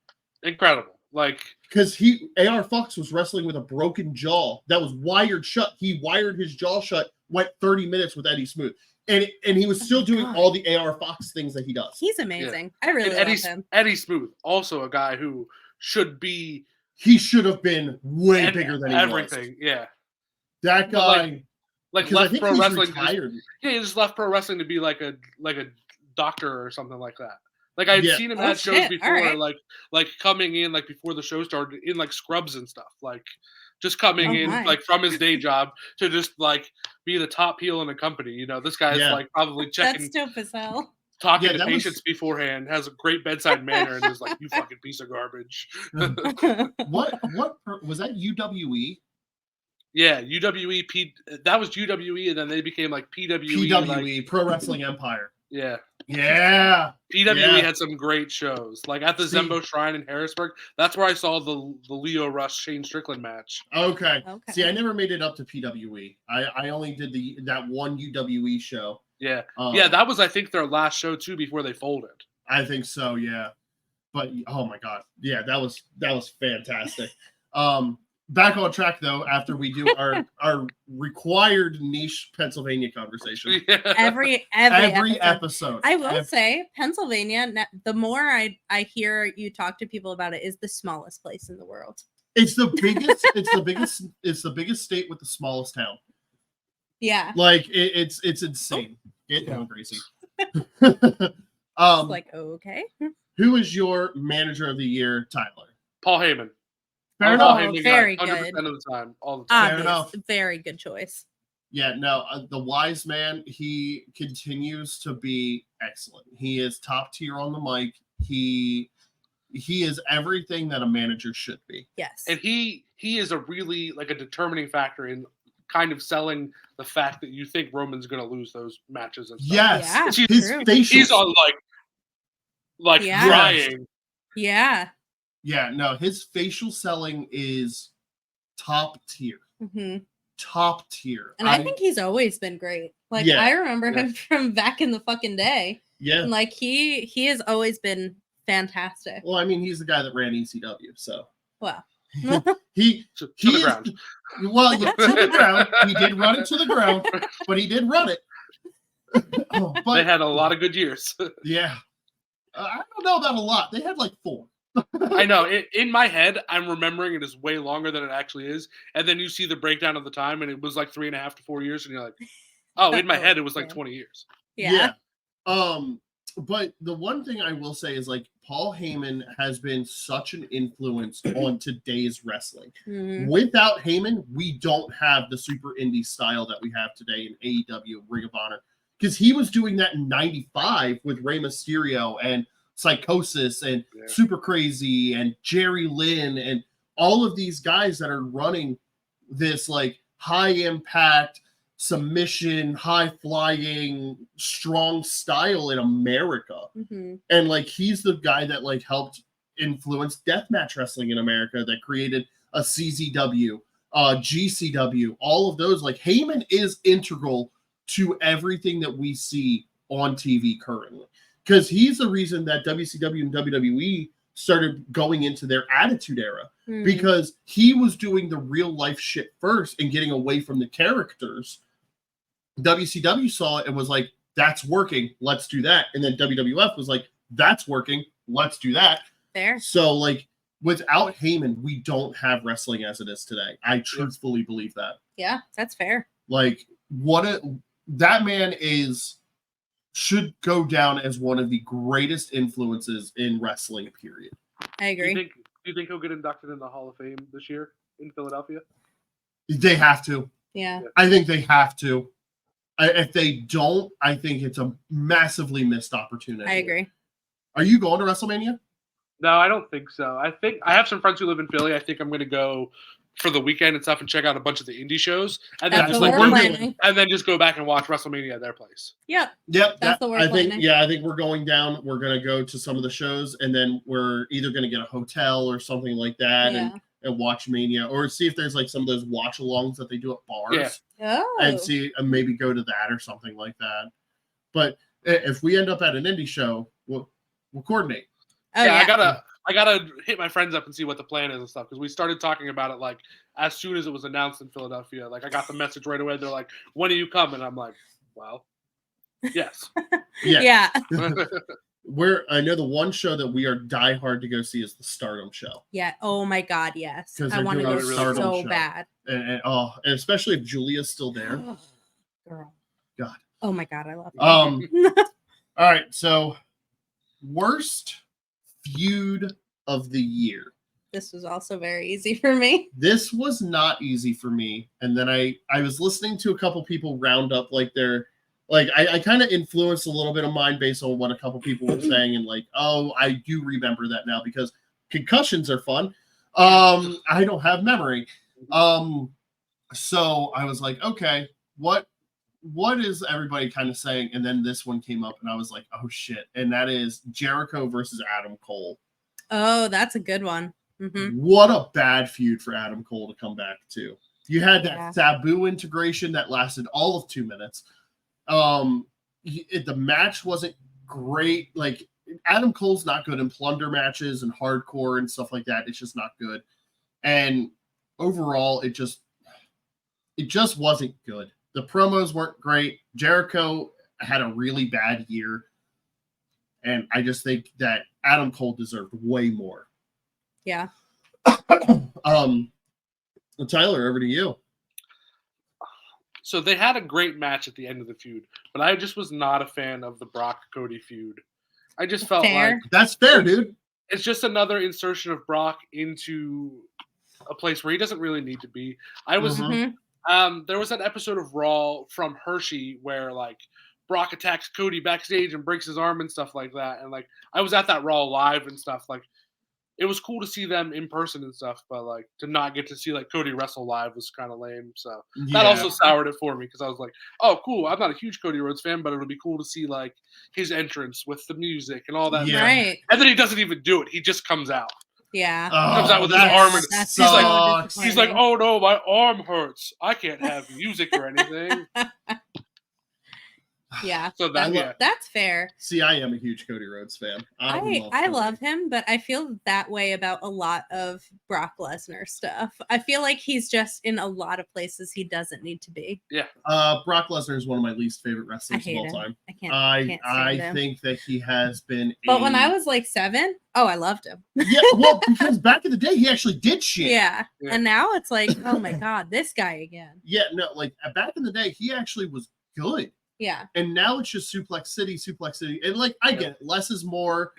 Incredible. Like Because AR Fox was wrestling with a broken jaw that was wired shut. He wired his jaw shut, went 30 minutes with Eddie Smooth. And he was still my doing God. all the AR Fox things that he does. He's amazing. I really and love him. Eddie Smooth, also a guy who should be He should have been way and bigger than he everything. was. Yeah, That But, guy, like because I left think pro he's wrestling. retired. Yeah, he just left pro wrestling to be like a doctor or something like that. Like I'd Yeah. seen him Oh, at shows shit. before, Alright. like coming in like before the show started in like scrubs and stuff, like just coming Oh in my. like from his day job to just like be the top heel in the company. You know, this guy's Yeah. like probably That's checking, dope as hell. talking Yeah, to that was- patients beforehand, has a great bedside manner, and is like, "You fucking piece of garbage." What was that UWE? Yeah, UWE, that was UWE, and then they became like PWE. PWE, Like, Pro Wrestling Empire. yeah, Yeah. PWE Yeah. had some great shows. Like at the See- Zembo Shrine in Harrisburg, that's where I saw the Leo Rush Shane Strickland match. Okay. Okay. See, I never made it up to PWE. I only did that one UWE show. Yeah, Um, yeah, that was I think their last show too before they folded. I think so, yeah. But oh my god, yeah, that was fantastic. Back on track though, after we do our required niche Pennsylvania conversation. Yeah. every Every episode. episode. I will say Pennsylvania, the more I hear you talk to people about it, is the smallest place in the world. It's the biggest. It's the biggest state with the smallest town. Yeah. Like it's insane. Get down, Gracie. It's like, okay. Who is your manager of the year, Tyler? Paul Heyman. Fair I'm a enough. Paul Heyman very guy, good. 100% of the time, all the time. Fair enough. Obvious. Very good choice. Yeah, no, the wise man, he continues to be excellent. He is top tier on the mic. He is everything that a manager should be. Yes. And he is a really like a determining factor in kind of selling the fact that you think Roman's going to lose those matches and stuff. Yes, Yeah, his true. facial. He's on like Yeah. crying. Yeah. Yeah, no, his facial selling is top tier. hmm Top tier. And I think he's always been great. Like Yeah. I remember Yeah. him from back in the fucking day. yeah. And like he has always been fantastic. Well, I mean, he's the guy that ran ECW, so Well. he To he the is- ground. Well, yeah, to the ground. He did run it to the ground, but he did run it. Oh, They but had a lot of good years. yeah, I don't know about a lot. They had like 4. I know. In my head, I'm remembering it is way longer than it actually is. And then you see the breakdown of the time, and it was like 3.5 to 4 years, and you're like, oh, in my head, it was like Yeah. 20 years. Yeah. But the one thing I will say is like Paul Heyman has been such an influence on today's wrestling. Mhm. Without Heyman, we don't have the super indie style that we have today in AEW, Ring of Honor, because he was doing that in '95 with Rey Mysterio and Psychosis and Yeah. Super Crazy and Jerry Lynn and all of these guys that are running this like high impact submission, high flying, strong style in America. Mhm. And like he's the guy that like helped influence deathmatch wrestling in America, that created a CZW, GCW, all of those. Like Heyman is integral to everything that we see on TV currently, because he's the reason that WCW and WWE started going into their Attitude Era, Mhm. because he was doing the real life shit first and getting away from the characters. WCW saw it and was like, that's working, let's do that. And then WWF was like, that's working, let's do that. There. So like without Heyman, we don't have wrestling as it is today. I truthfully believe that. Yeah, that's fair. Like that man should go down as one of the greatest influences in wrestling, period. I Do you agree. think he'll get inducted in the Hall of Fame this year in Philadelphia? They have to. Yeah. I think they have to. If they don't, I think it's a massively missed opportunity. I agree. Are you going to WrestleMania? No, I don't think so. I think I have some friends who live in Philly. I think I'm going to go for the weekend and stuff and check out a bunch of the indie shows, and then That's just what like we're we're doing. planning. and then just go back and watch WrestleMania at their place. Yep. Yep. That's the word I think. planning. Yeah, I think we're going down. We're going to go to some of the shows, and then we're either going to get a hotel or something like that, Yeah. and watch Mania, or see if there's like some of those watch-alongs that they do at bars, Oh. and see and maybe go to that or something like that. But if we end up at an indie show, we'll coordinate. Oh, yeah, yeah. I gotta hit my friends up and see what the plan is and stuff, because we started talking about it like as soon as it was announced in Philadelphia. Like I got the message right away. They're like, "When are you coming?" I'm like, "Well, yes." Yeah. Yeah. I know the one show that we are diehard to go see is the Stardom show. Yeah. Oh my God. Yes. 'Cause I they're want to doing go a Stardom so show. bad. And especially if Julia's still there. Girl. God. Oh my God. I love it. All right, so worst feud of the year. This was also very easy for me. This was not easy for me. And then I was listening to a couple people round up like their like I kind of influenced a little bit of mine based on what a couple people were saying, and like, oh, I do remember that now because concussions are fun. I don't have memory. So I was like, okay, what is everybody kind of saying? And then this one came up and I was like, oh shit. And that is Jericho versus Adam Cole. Oh, that's a good one. What a bad feud for Adam Cole to come back to. You had that Yeah. Sabu integration that lasted all of 2 minutes. The match wasn't great. Like, Adam Cole's not good in plunder matches and hardcore and stuff like that. It's just not good. And overall, it just wasn't good. The promos weren't great. Jericho had a really bad year. And I just think that Adam Cole deserved way more. Yeah. Tyler, over to you. So they had a great match at the end of the feud, but I just was not a fan of the Brock Cody feud. I just felt Fair. like That's fair, dude. it's just another insertion of Brock into a place where he doesn't really need to be. I was there was that episode of Raw from Hershey where like Brock attacks Cody backstage and breaks his arm and stuff like that. And like I was at that Raw live and stuff. Like it was cool to see them in person and stuff, but like to not get to see like Cody wrestle live was kind of lame. So that also soured it for me because I was like, oh, cool. I'm not a huge Cody Rhodes fan, but it'll be cool to see like his entrance with the music and all that. Yeah. Right. And then he doesn't even do it. He just comes out. Yeah. Comes out with his that arm and That's he's like- so He's like, disappointing. oh no, my arm hurts. I can't have music or anything. Yeah. So that, yeah. That's fair. See, I am a huge Cody Rhodes fan. I Cody. love him, but I feel that way about a lot of Brock Lesnar stuff. I feel like he's just in a lot of places he doesn't need to be. Brock Lesnar is one of my least favorite I wrestlers of hate all him. time. I can't. I stand him. think that he has been. But when I was like 7, oh, I loved him. Yeah, well, because back in the day he actually did shit. Yeah. Yeah. And now it's like, oh my God, this guy again. Yeah, no, like back in the day he actually was good. Yeah. And now it's just Suplex City, and like I get it, less is more.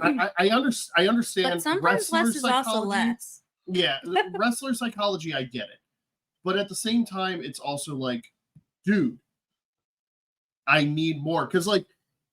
I understand. But sometimes wrestler less is also psychology. less. Yeah, wrestler psychology, I get it, but at the same time, it's also like, dude, I need more because like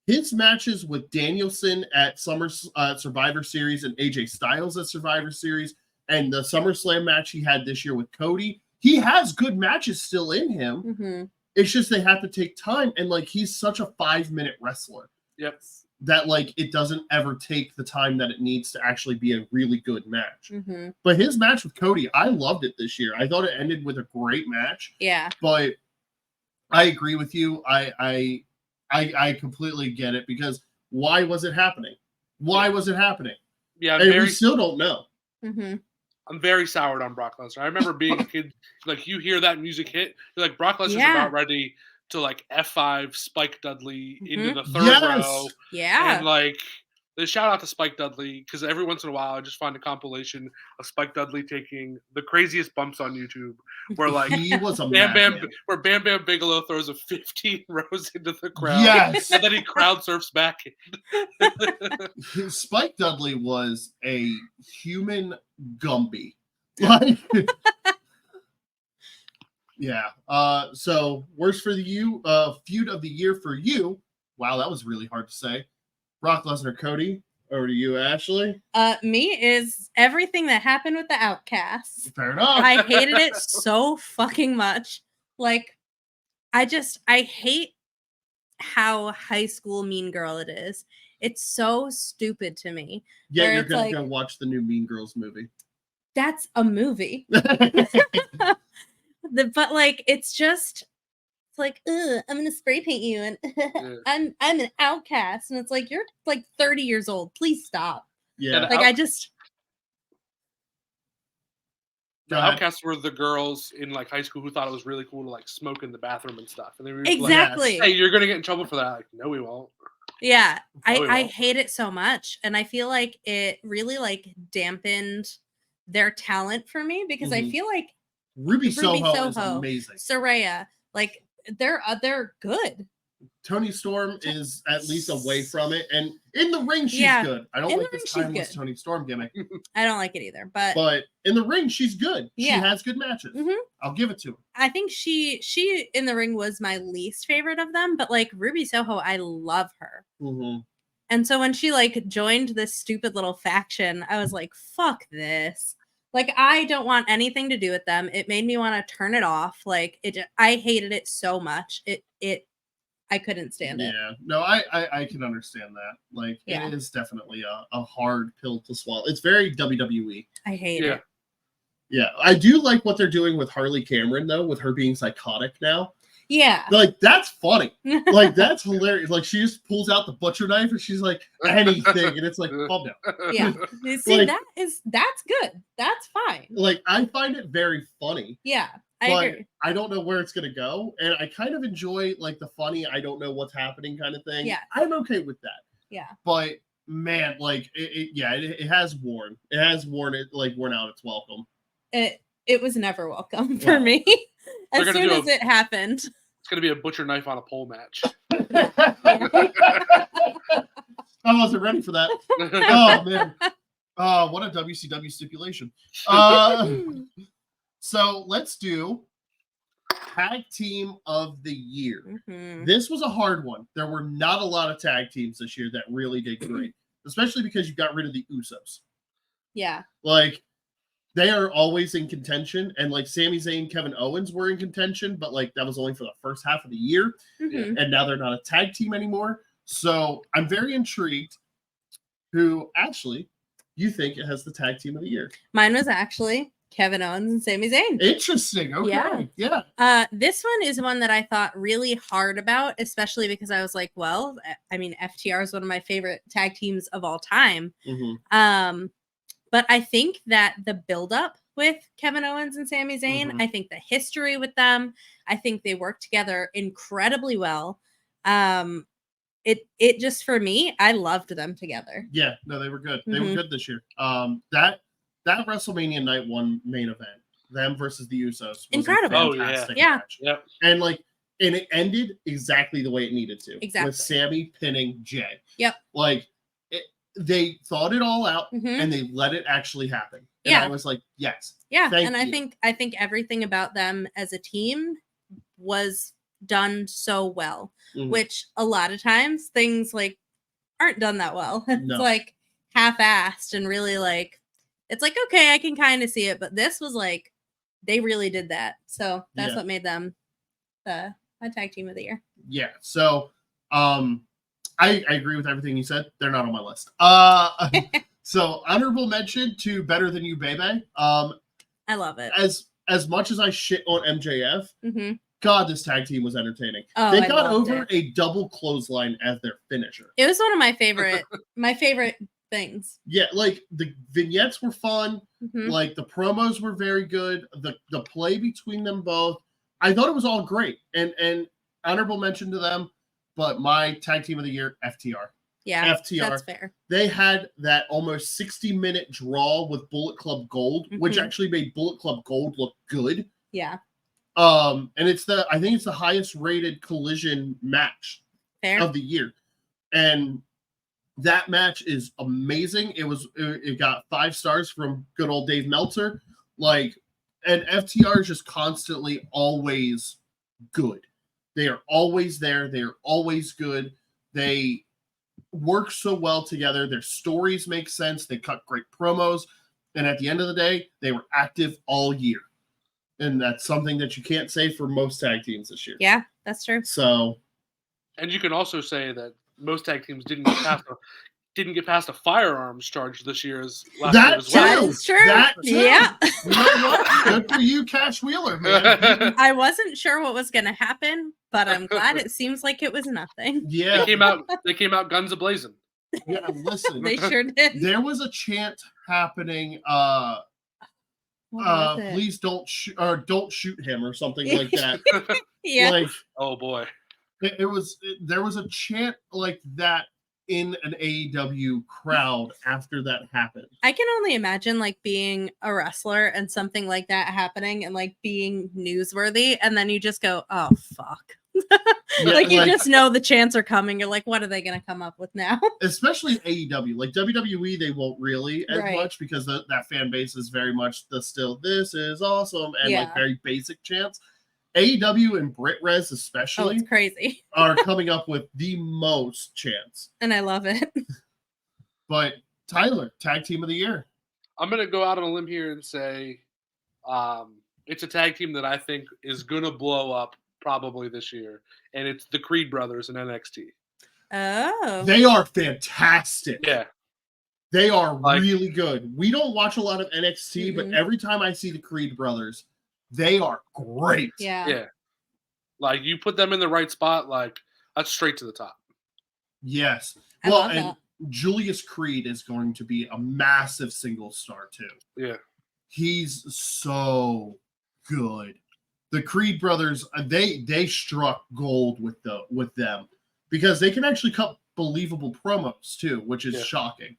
his matches with Danielson at Survivor Series and AJ Styles at Survivor Series and the SummerSlam match he had this year with Cody, he has good matches still in him. Mm-hmm. It's just they have to take time, and like he's such a 5-minute wrestler Yep. that like it doesn't ever take the time that it needs to actually be a really good match. Mm-hmm. But his match with Cody, I loved it this year. I thought it ended with a great match. Yeah. But I agree with you. I completely get it because why was it happening? Why was it happening? Yeah, And we still don't know. Mm-hmm. I'm very soured on Brock Lesnar. I remember being a kid, like you hear that music hit, you're like Brock Lesnar's Yeah. about ready to like F5 Spike Dudley into Mhm. the third Yes. row. Yeah. And like the shout out to Spike Dudley because every once in a while I just find a compilation of Spike Dudley taking the craziest bumps on YouTube where like He was a Bam Bam madman. where Bam Bam Bigelow throws a 15 rows into the crowd. Yes. And then he crowd surfs back. Spike Dudley was a human Gumby. Like, yeah. So worst for you, feud of the year for you. Wow, that was really hard to say. Brock Lesnar, Cody. Over to you, Ashley. Me is everything that happened with the Outcasts. Fair enough. I hated it so fucking much. Like, I hate how high school Mean Girl it is. It's so stupid to me. Yeah, where you're it's gonna like- go watch the new Mean Girls movie. That's a movie. But like, it's like, ugh, I'm gonna spray paint you, and I'm an outcast, and it's like you're like 30 years old. Please stop. Yeah. And Like, Out- I just The Go ahead. Outcasts were the girls in like high school who thought it was really cool to like smoke in the bathroom and stuff. And they were just exactly. like, hey, you're gonna get in trouble for that. Like, no, we won't. Yeah, No, we I won't. hate it so much, and I feel like it really like dampened their talent for me because I Mhm. feel like Ruby Soho is Soho. amazing. Soraya, like they're good. Tony Storm is at least away from it, and in the ring she's Yeah. good. I don't In the like ring, this she's timeless good. Tony Storm gimmick, I don't like it either, but but in the ring she's good. She Yeah. has good matches. Mhm. I'll give it to her. I think she in the ring was my least favorite of them. But like Ruby Soho, I love her. Mhm. And so when she like joined this stupid little faction, I was like, fuck this. Like, I don't want anything to do with them. It made me want to turn it off. Like, I hated it so much. I couldn't stand it. Yeah, no, I can understand that. Like, Yeah. it is definitely a hard pill to swallow. It's very WWE. I hate Yeah. it. Yeah, I do like what they're doing with Harley Cameron though, with her being psychotic now. Yeah. Like, that's funny. Like, that's hilarious. Like, she just pulls out the butcher knife and she's like, anything, and it's like, calm down. Yeah. You See, Like- that's good. That's fine. Like, I find it very funny. Yeah. I But agree. I don't know where it's gonna go, and I kind of enjoy like the funny, I don't know what's happening kind of thing. Yeah. I'm okay with that. Yeah. But man, like it has worn. It has worn out its welcome. It was never welcome for Well, me. they're As gonna soon do as it happened. It's gonna be a butcher knife on a pole match. I wasn't ready for that. Oh man. What a WCW stipulation. So let's do tag team of the year. Mhm. This was a hard one. There were not a lot of tag teams this year that really did great, especially because you got rid of the Usos. Yeah. Like, they are always in contention, and like Sami Zayn, Kevin Owens were in contention, but like that was only for the first half of the year, Mhm. and now they're not a tag team anymore. So I'm very intrigued who actually you think it has the tag team of the year. Mine was actually Kevin Owens and Sami Zayn. Interesting. Okay. Yeah. This one is one that I thought really hard about, especially because I was like, well, I mean, FTR is one of my favorite tag teams of all time. Mhm. But I think that the buildup with Kevin Owens and Sami Zayn, Mhm. I think the history with them, I think they work together incredibly well. It just, for me, I loved them together. Yeah. No, they were good. They were Mhm. good this year. That WrestleMania Night 1 main event, them versus the Usos, was Incredible. A Oh, yeah. fantastic Yeah. match. Yep. And it ended exactly the way it needed to. Exactly. With Sammy pinning Jay. Yep. Like, they thought it all out Mhm. and they let it actually happen. And Yeah. I was like, yes. Yeah, Thank and you. I think everything about them as a team was done so well, Mhm. which a lot of times things like aren't done that well. It's No. like half-assed and really like it's like, okay, I can kind of see it, but this was like they really did that. So that's Yeah. what made them my tag team of the year. Yeah. So I agree with everything you said. They're not on my list. So honorable mention to Better Than You, Baby. I love it. As much as I shit on MJF, Mhm. God, this tag team was entertaining. Oh, They I got loved over it. a double clothesline as their finisher. It was one of my favorite things. Yeah, like the vignettes were fun. Mhm. Like the promos were very good. The play between them both, I thought it was all great. And honorable mention to them. But my tag team of the year, FTR. Yeah, FTR. that's fair. They had that almost 60-minute draw with Bullet Club Gold, which Mhm. actually made Bullet Club Gold look good. Yeah, And I think it's the highest rated collision match fair. of the year. And that match is amazing. It got 5 stars from good old Dave Meltzer. And FTR is just constantly always good. They are always there. They are always good. They work so well together. Their stories make sense. They cut great promos. And at the end of the day, they were active all year. And that's something that you can't say for most tag teams this year. Yeah, that's true. So, And you can also say that most tag teams didn't get past a firearms charge this year as last year as That well. is true. That too. Yeah. You know what? Good for you, Cash Wheeler, man. I wasn't sure what was going to happen, but I'm glad it seems like it was nothing. Yeah. They came out guns a-blazing. Yeah, listen. They sure did. There was a chant happening, What was it? please don't shoot or don't shoot him or something like that. Yeah. Like Oh boy. there was a chant like that in an AEW crowd after that happened. I can only imagine like being a wrestler and something like that happening and like being newsworthy, and then you just go, oh fuck. Yeah, Like you just know the chants are coming. You're like, what are they gonna come up with now? especially AEW. Like WWE, they won't really as Right. much because that fan base is very much the still this is awesome and like Yeah. very basic chants. AEW and Brit Res Oh, especially it's crazy. are coming up with the most chants. And I love it. But Tyler, tag team of the year. I'm gonna go out on a limb here and say it's a tag team that I think is gonna blow up probably this year, and it's the Creed brothers in NXT. Oh. They are fantastic. Yeah, They are Like- really good. We don't watch a lot of NXT, but Mhm. every time I see the Creed brothers, they are great. Yeah. yeah. Like you put them in the right spot, like that's straight to the top. Yes. I Well, love and that. Julius Creed is going to be a massive single star too. Yeah, He's so good. The Creed brothers, they struck gold with them because they can actually cut believable promos too, which is Yeah. shocking,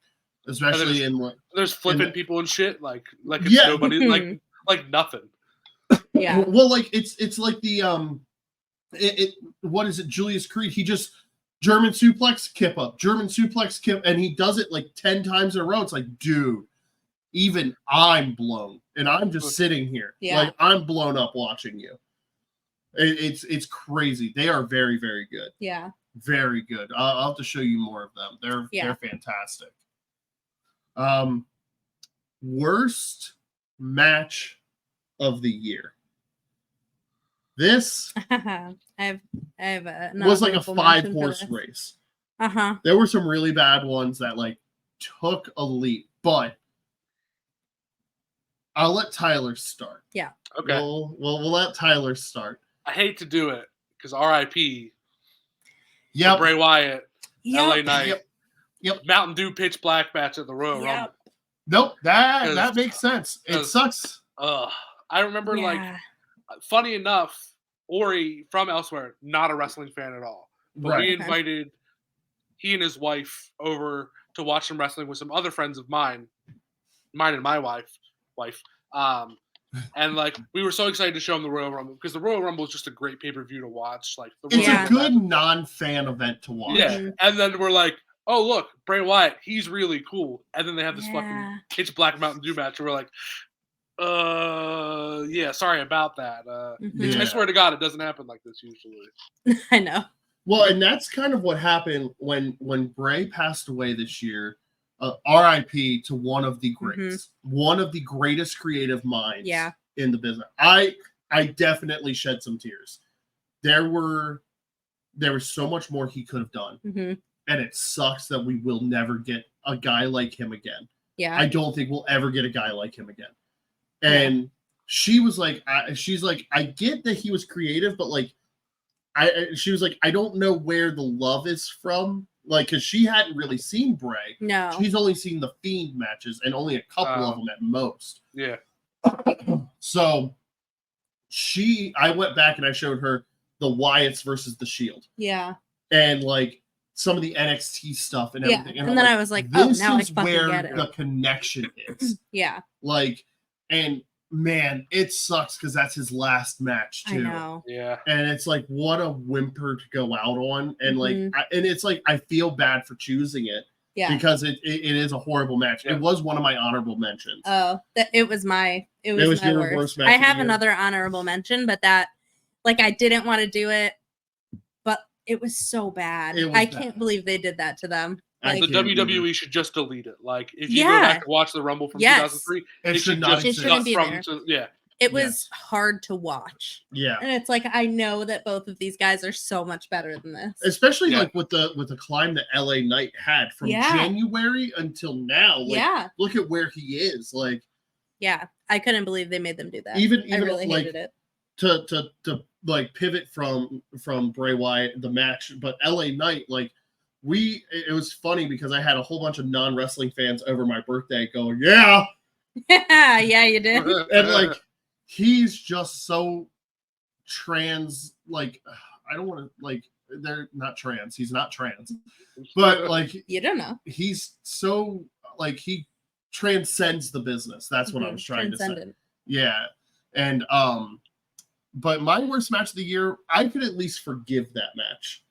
especially in what. there's flipping the- people and shit, like it's Yeah. nobody, like nothing. Yeah. Well, like it's like the what is it? Julius Creed. He just German suplex, kip up, German suplex, kip, and he does it like 10 times in a row. It's like, dude, even I'm blown, and I'm just sitting here, Yeah. like I'm blown up watching you. It's crazy. They are very, very good, Yeah. very good. I'll have to show you more of them. They're fantastic. Worst match of the year. This I have was like a 5-horse race. Uh-huh. There were some really bad ones that like took a leap, but I'll let Tyler start. Okay, We'll let Tyler start. I hate to do it because R.I.P. Yep. Bray Wyatt, LA Yep. Knight, Yep. Mountain Dew pitch black match at the Royal Yep. Rumble. Nope. That 'Cause- makes sense. It 'cause- sucks. I remember like Yeah. funny enough, Ori from elsewhere, not a wrestling fan at all. But Right. we Okay. invited he and his wife over to watch some wrestling with some other friends of mine and my wife. And like we were so excited to show him the Royal Rumble because the Royal Rumble is just a great pay-per-view to watch. Like the It's Royal Yeah. a Rumble good match- non-fan event to watch. Yeah. Mhm. And then we're like, oh look, Bray Wyatt, he's really cool. And then they have this fucking Yeah. pitch black Mountain Dew match, and we're like, yeah, sorry about that. Mhm. I swear to God, it doesn't happen like this usually. I know. Well, and that's kind of what happened when Bray passed away this year. RIP to one of the greats, one of the greatest creative minds Yeah. in the business. I definitely shed some tears. There was so much more he could have done, Hmm. and it sucks that we will never get a guy like him again. Yeah. I don't think we'll ever get a guy like him again. And she was like, she's like, I get that he was creative, but like, she was like, I don't know where the love is from, like, because she hadn't really seen Bray. No. She's only seen the Fiend matches and only a couple of them at most. Yeah. So I went back and I showed her the Wyatts versus the Shield Yeah. and like some of the NXT stuff and Yeah. everything. And I'm then I was like, oh, this now I is fucking where get it. the connection is. Yeah. Like, and man, it sucks because that's his last match I too. know. Yeah. And it's like, what a whimper to go out on. And like, Mhm. and it's like, I feel bad for choosing it Yeah. because it is a horrible match. Yeah. It was one of my honorable mentions. Oh, it was my It was my your worst. worst match I of the have year? another honorable mention, but that like I didn't want to do it, but it was so bad. It was I bad. can't believe they did that to them. I The Like, can't WWE should just delete it. Like if you go Yeah. back and watch the Rumble from Yes. 2003, It should not just It exist. shouldn't cut be from there. to- yeah. it was Yes. hard to watch. Yeah. And it's like I know that both of these guys are so much better than this. Especially Yeah. like with the climb that LA Knight had from Yeah. January until now. Like, Yeah. look at where he is. Like, Yeah. I couldn't believe they made them do that. Even I really like, hated it. to like pivot from Bray Wyatt the match, but LA Knight, like, it was funny because I had a whole bunch of non-wrestling fans over my birthday going, yeah, Yeah, you did. and like he's just so trans, like, I don't want to, like, they're not trans, he's not trans, but like You don't know. he's so, like, he transcends the business. That's what I was trying to say. Transcendent. Yeah. And But my worst match of the year, I could at least forgive that match.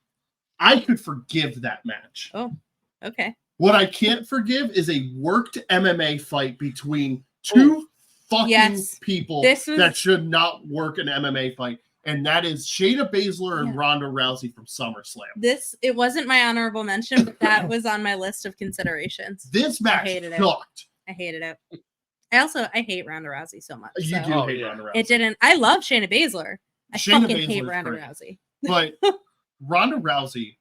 I could forgive that match. Oh, okay. What I can't forgive is a worked MMA fight between two fucking Yes. people This was- that should not work an MMA fight. And that is Shayna Baszler and Yeah. Ronda Rousey from SummerSlam. It wasn't my honorable mention, but that was on my list of considerations. This match hated it. sucked. I hated it. I hate Ronda Rousey so much. You so do Oh, hate yeah. Ronda Rousey. It didn't. I love Shayna Baszler. I Shayna fucking hate Baszler's Ronda great. Rousey. But Ronda Rousey,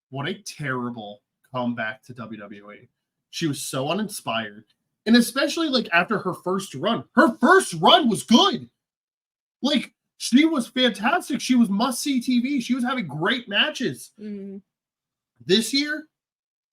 what a terrible comeback to WWE. She was so uninspired. And especially like after her first run. Her first run was good. Like she was fantastic. She was must-see TV. She was having great matches. Mm, This year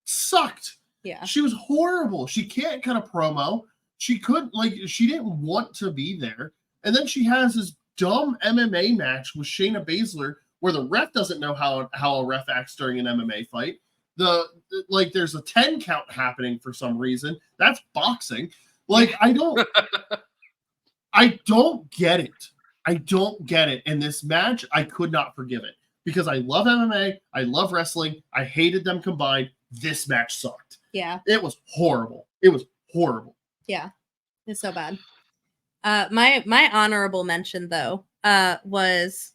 sucked. yeah. She was horrible. She can't cut a promo. She couldn't, like, she didn't want to be there. And then she has this dumb MMA match with Shayna Baszler where the ref doesn't know how a ref acts during an MMA fight. There's a 10 count happening for some reason. That's boxing. Like, I don't get it. I don't get it. And this match, I could not forgive it because I love MMA. I love wrestling. I hated them combined. This match sucked. Yeah. It was horrible. It was horrible. Yeah. It's so bad. My honorable mention though was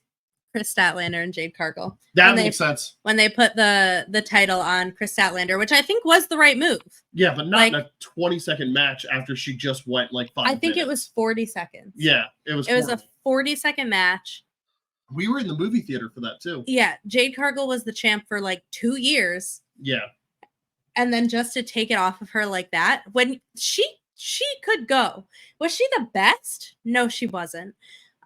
Chris Statlander and Jade Cargill. That When they- makes sense. When they put the title on Chris Statlander, which I think was the right move. Yeah, but not like- in a 20-second match after she just went like 5 I think it minutes. was 40 seconds. Yeah, it was It was a horrible. 40-second match. We were in the movie theater for that too. Yeah, Jade Cargill was the champ for like 2 years, Yeah. and then just to take it off of her like that, when she could go. Was she the best? No, she wasn't.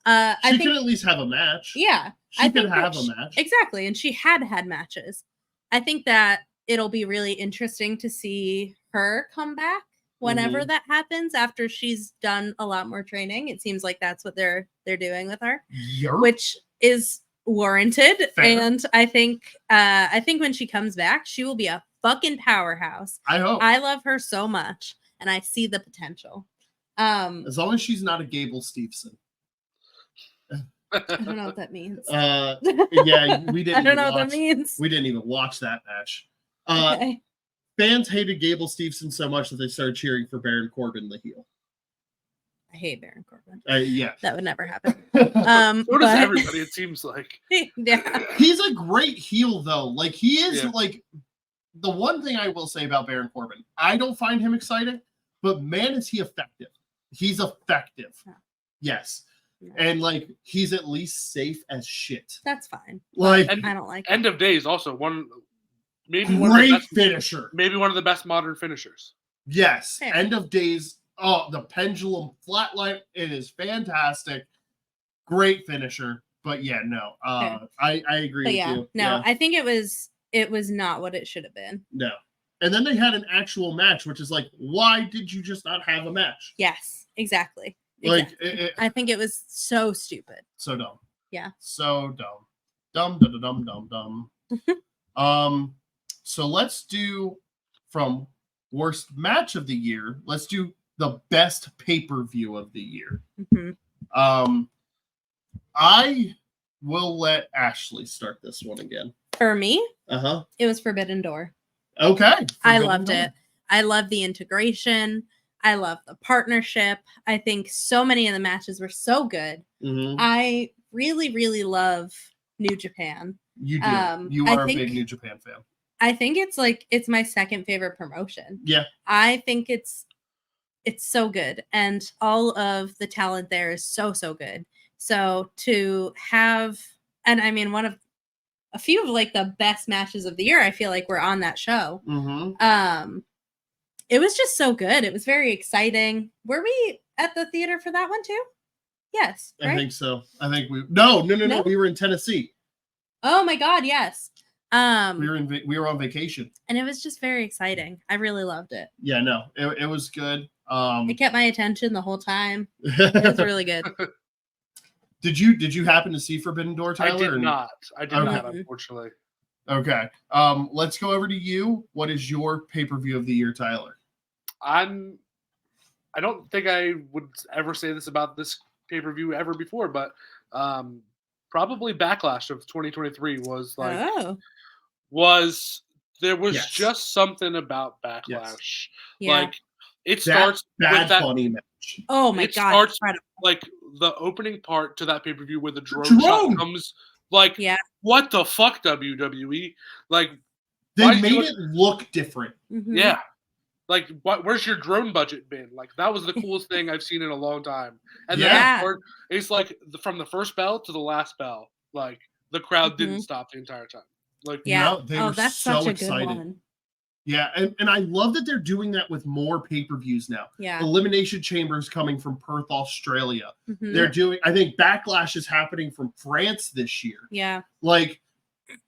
I She think could at least have a match. yeah, She I could think have that a match. exactly, and she had matches. I think that it'll be really interesting to see her come back whenever Mhm. that happens after she's done a lot more training. It seems like that's what they're doing with her, Yerp. which is warranted. Fair. And I think when she comes back, she will be a fucking powerhouse. I hope. I love her so much, and I see the potential. As long as she's not a Gable Steveson. I don't know what that means. Yeah, we didn't. I don't even know what that watch- means. We didn't even watch that match. Okay. Fans hated Gable Steveson so much that they started cheering for Baron Corbin, the heel. I hate Baron Corbin. Yeah. That would never happen. So does But- everybody, it seems like. yeah. He's a great heel, though. Like, he is, Yeah. like, the one thing I will say about Baron Corbin, I don't find him exciting, but man, is he effective. He's effective. Yeah. Yes. Yeah. And, like, he's at least safe as shit. That's fine. Like, And I don't like it. End of Days also maybe one of great the best, finisher. maybe one of the best modern finishers. Yes. Fair. End of Days. Oh, the pendulum flatline. It is fantastic. Great finisher. But yeah, no. I agree But with yeah, you. no, I think it was not what it should have been. No. And then they had an actual match, which is like, why did you just not have a match? Yes, exactly. Like, Exactly. I think it was so stupid. so dumb. Yeah. So dumb. Dumb. So let's do from worst match of the year. Let's do the best pay-per-view of the year. Mhm. I will let Ashley start this one again. For me, Uh-huh. it was Forbidden Door. Okay. I Forbidden loved Door. it. I love the integration. I love the partnership. I think so many of the matches were so good. Mhm. I really, really love New Japan. You do. You I are a think- big New Japan fan. I think it's my second favorite promotion. Yeah. I think it's so good, and all of the talent there is so good. So to have, and I mean, one of a few of like the best matches of the year, I feel like were on that show. Mm-hmm. It was just so good. It was very exciting. Were we at the theater for that one too? Yes, I right? think so. I think we no. No? We were in Tennessee. Oh my god, yes. We were on vacation. And it was just very exciting. I really loved it. Yeah, no, it was good. It kept my attention the whole time. It was really good. Did you happen to see Forbidden Door, Tyler? I did or- not. I did Okay. not, unfortunately. Okay. Let's go over to you. What is your pay-per-view of the year, Tyler? I'm I don't think I would ever say this about this pay-per-view ever before, but probably Backlash of 2023 was like Oh, was there was Yes. just something about Backlash. Yes. yeah. Like it That starts with Bad that Bunny match. Oh my it god. starts incredible. like the opening part to that pay-per-view where the drone Drone! shot comes like Yeah. what the fuck WWE? Like They why made do it look different. Mhm. yeah. Like what where's your drone budget been? Like that was the coolest thing I've seen in a long time. And then Yeah. that part, it's like from the first bell to the last bell, like the crowd didn't stop the entire time. Like Yeah. No, they were that's so such a excited. good one. Yeah, and I love that they're doing that with more pay-per-views now. Yeah. Elimination Chambers coming from Perth, Australia. Mhm. They're doing, I think Backlash is happening from France this year. Yeah. Like,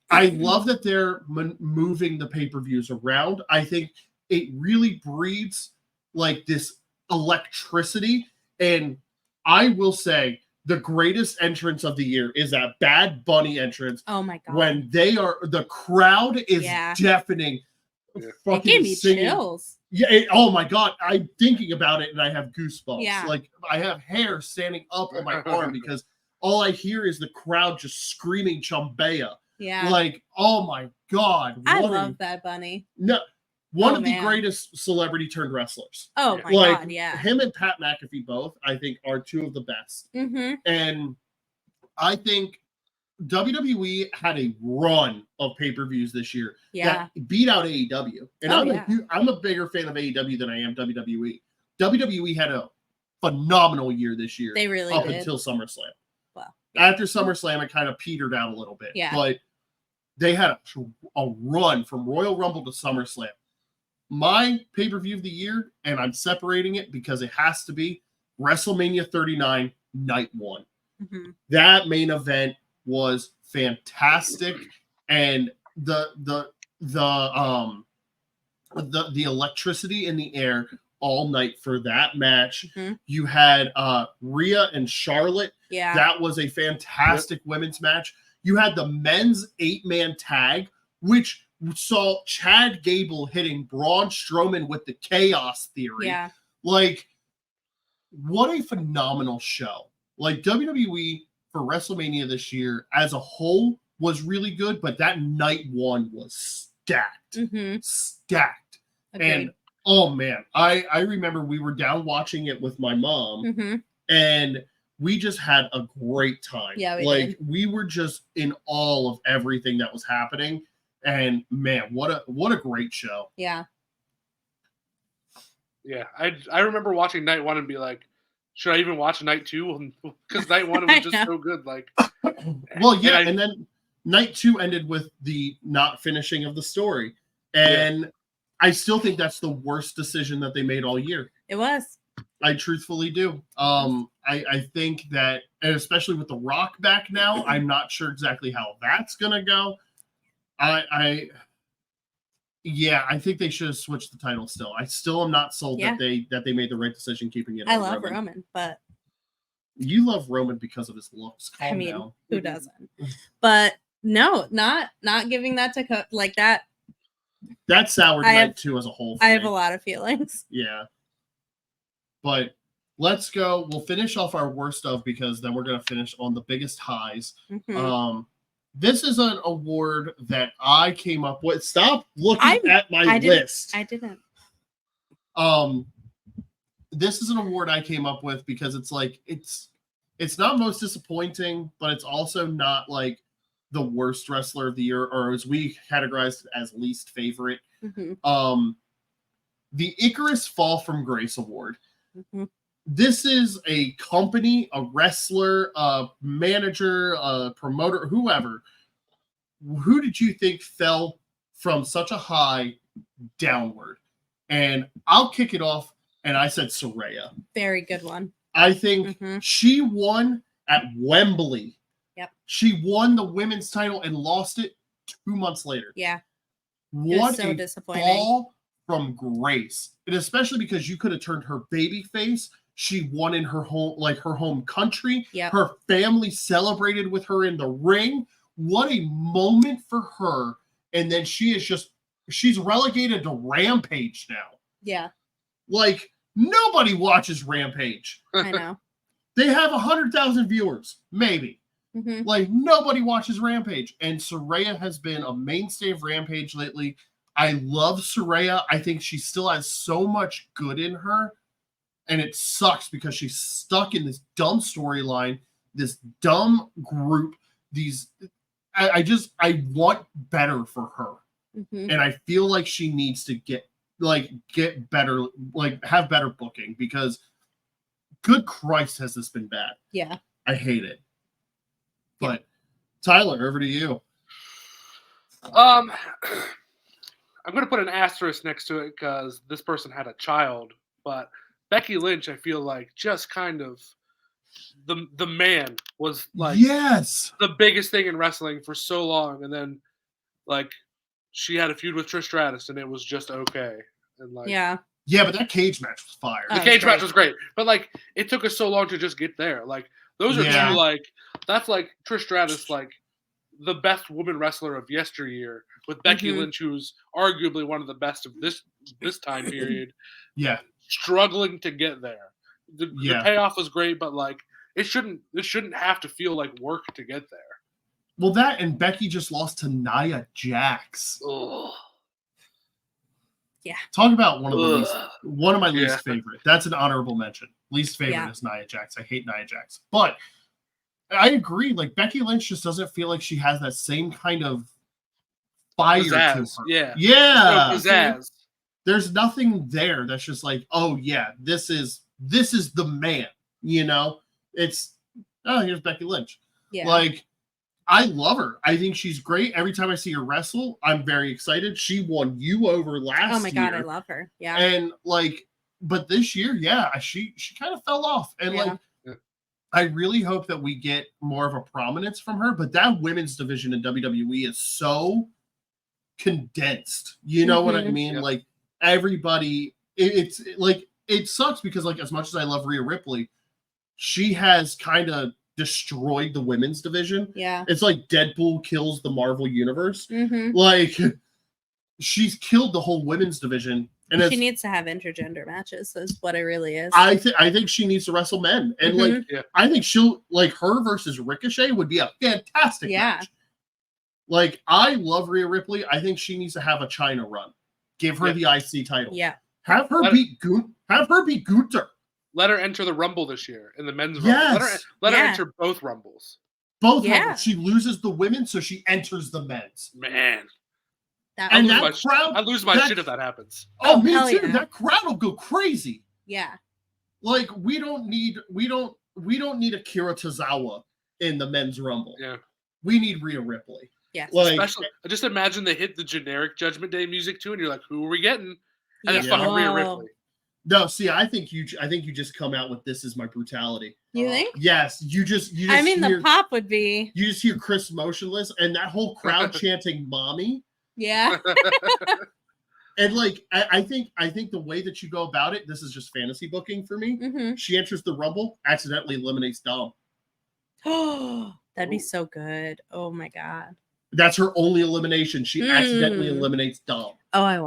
I love that they're moving the pay-per-views around. I think it really breeds like this electricity. And I will say the greatest entrance of the year is that Bad Bunny entrance Oh my god. when the crowd is Yeah. deafening. Yeah. it Fucking gave me singing. chills. Yeah. Oh my god. I'm thinking about it and I have goosebumps. Yeah. Like I have hair standing up on my arm because all I hear is the crowd just screaming Chumbea. Yeah. Like, oh my god. I what a- love Bad Bunny. No, one Oh, of the man. greatest celebrity turned wrestlers. Oh Yeah. my Like god. Yeah. him and Pat McAfee both, I think, are two of the best. Mm-hmm. And I think WWE had a run of pay-per-views this year Yeah. that beat out AEW. And Oh, I'm a bigger fan of AEW than I am WWE. WWE had a phenomenal year this year They really up did. until SummerSlam. Well, After SummerSlam, it kind of petered out a little bit. Yeah. But they had a run from Royal Rumble to SummerSlam. My pay-per-view of the year, and I'm separating it because it has to be WrestleMania 39 Night 1. Mhm. That main event was fantastic, and the electricity in the air all night for that match. Mhm. You had Rhea and Charlotte. Yeah. That was a fantastic women's match. You had the men's 8-man tag, which saw Chad Gable hitting Braun Strowman with the Chaos Theory. Yeah. Like, what a phenomenal show. Like, WWE for WrestleMania this year as a whole was really good, but that night one was stacked. Mm-hmm. Stacked. Agreed. And oh man, I remember we were down watching it with my mom, Mm-hmm. and we just had a great time. Yeah, we like did. we were just in awe of everything that was happening. And man, what a great show. Yeah. yeah, I remember watching night one and be like, should I even watch night two? Because night one was just I know. so good. Like, Well, yeah, And I- and then night 2 ended with the not finishing of the story. And I still think that's the worst decision that they made all year. It was. I truthfully do. I think that, and especially with The Rock back now, I'm not sure exactly how that's gonna go. I think they should have switched the title still. I still am not sold Yeah. that they made the right decision keeping it I on love Roman. Roman, but You love Roman because of his looks. I Calm mean, down. who doesn't? But no, not giving that to like that. That soured I night have- 2 as a whole. I have thing. a lot of feelings. Yeah. But let's go. We'll finish off our worst of because then we're going to finish on the biggest highs. Mhm. This is an award that I came up with. Stop looking at my I didn't- list. I didn't. This is an award I came up with because it's like it's not most disappointing, but it's also not like the worst wrestler of the year, or as we categorized it as least favorite. Mhm. The Icarus Fall from Grace Award. Mhm. This is a company, a wrestler, a manager, a promoter, whoever. Who did you think fell from such a high downward? And I'll kick it off. And I said Saraya. Very good one. I think Mhm. she won at Wembley. Yep. She won the women's title and lost it 2 months later. Yeah. It What was so a disappointing. fall from grace. And especially because you could have turned her baby face. She won in her home, like her home country. Yep. Her family celebrated with her in the ring. What a moment for her. And then she's relegated to Rampage now. Yeah. Like, Nobody watches Rampage. I know. They have 100,000 viewers, maybe. Mhm. Like, nobody watches Rampage. And Saraya has been a mainstay of Rampage lately. I love Saraya. I think she still has so much good in her. And it sucks because she's stuck in this dumb storyline, this dumb group, I want better for her. Mhm. And I feel like she needs to get better, like have better booking, because good Christ, has this been bad. Yeah. I hate it. Yeah. But Tyler, over to you. I'm gonna put an asterisk next to it because this person had a child, but Becky Lynch, I feel like, just kind of the man was like Yes. the biggest thing in wrestling for so long, and then like she had a feud with Trish Stratus, and it was just okay. And like Yeah. Yeah, but that cage match was fire. the Oh, cage match great. was great, but like it took us so long to just get there. Like those are Yeah. two like that's like Trish Stratus, like the best woman wrestler of yesteryear, with Becky Mhm. Lynch, who's arguably one of the best of this time period, Yeah. struggling to get there. The Yeah. payoff was great, but like it shouldn't have to feel like work to get there. Well, that and Becky just lost to Nia Jax. Ugh. Talk about one of Ugh. my least Yeah. favorite. That's an honorable mention. Least favorite Yeah. is Nia Jax. I hate Nia Jax. But I agree. Like, Becky Lynch just doesn't feel like she has that same kind of fire Pizzazz. to her. Yeah. Yeah. No pizzazz. There's nothing there that's just like, oh yeah, this is the man. You know, it's here's Becky Lynch. Yeah. Like, I love her. I think she's great. Every time I see her wrestle, I'm very excited. She won you over last year. Oh my God, I love her. Yeah. And like, but this year, yeah, she kind of fell off. And Yeah. like, I really hope that we get more of a prominence from her. But that women's division in WWE is so condensed. You know what I Mhm. mean? Yep. Like, everybody, it's like, it sucks because, like, as much as I love Rhea Ripley, she has kind of destroyed the women's division. Yeah. It's like Deadpool kills the Marvel universe. Mm-hmm. Like, she's killed the whole women's division. And She needs to have intergender matches. Is what it really is. I think she needs to wrestle men, and like, Mhm. Yeah. I think she'll, like, her versus Ricochet would be a fantastic Yeah. match. Like, I love Rhea Ripley. I think she needs to have a China run. Give her Yeah. the IC title. Yeah. Have her Let- beat Gunther. Let her enter the Rumble this year in the men's Yes. Rumble. Let her Yeah. enter both Rumbles. Both Yeah. Rumbles. She loses the women, so she enters the men's. Man, That And would- that I crowd, lose my that- shit if that happens. oh, me hell too. yeah. That crowd will go crazy. yeah. Like, we don't need Akira Tozawa in the men's Rumble. Yeah. We need Rhea Ripley. Yes. Like, Especially, just imagine they hit the generic Judgment Day music too, and you're like, "Who are we getting?" And it's Yeah. fucking Rhea Whoa. Ripley. no, see, I think you just come out with "This Is My Brutality." You think? Yes, you just I mean, hear, the pop would be. you just hear Chris Motionless and that whole crowd chanting "Mommy." Yeah. And like, I think the way that you go about it, this is just fantasy booking for me. Mm-hmm. She enters the Rumble, accidentally eliminates Dom. Oh, that'd be Ooh. so good. Oh my God. That's her only elimination. She accidentally Mm. eliminates Dom. Oh, I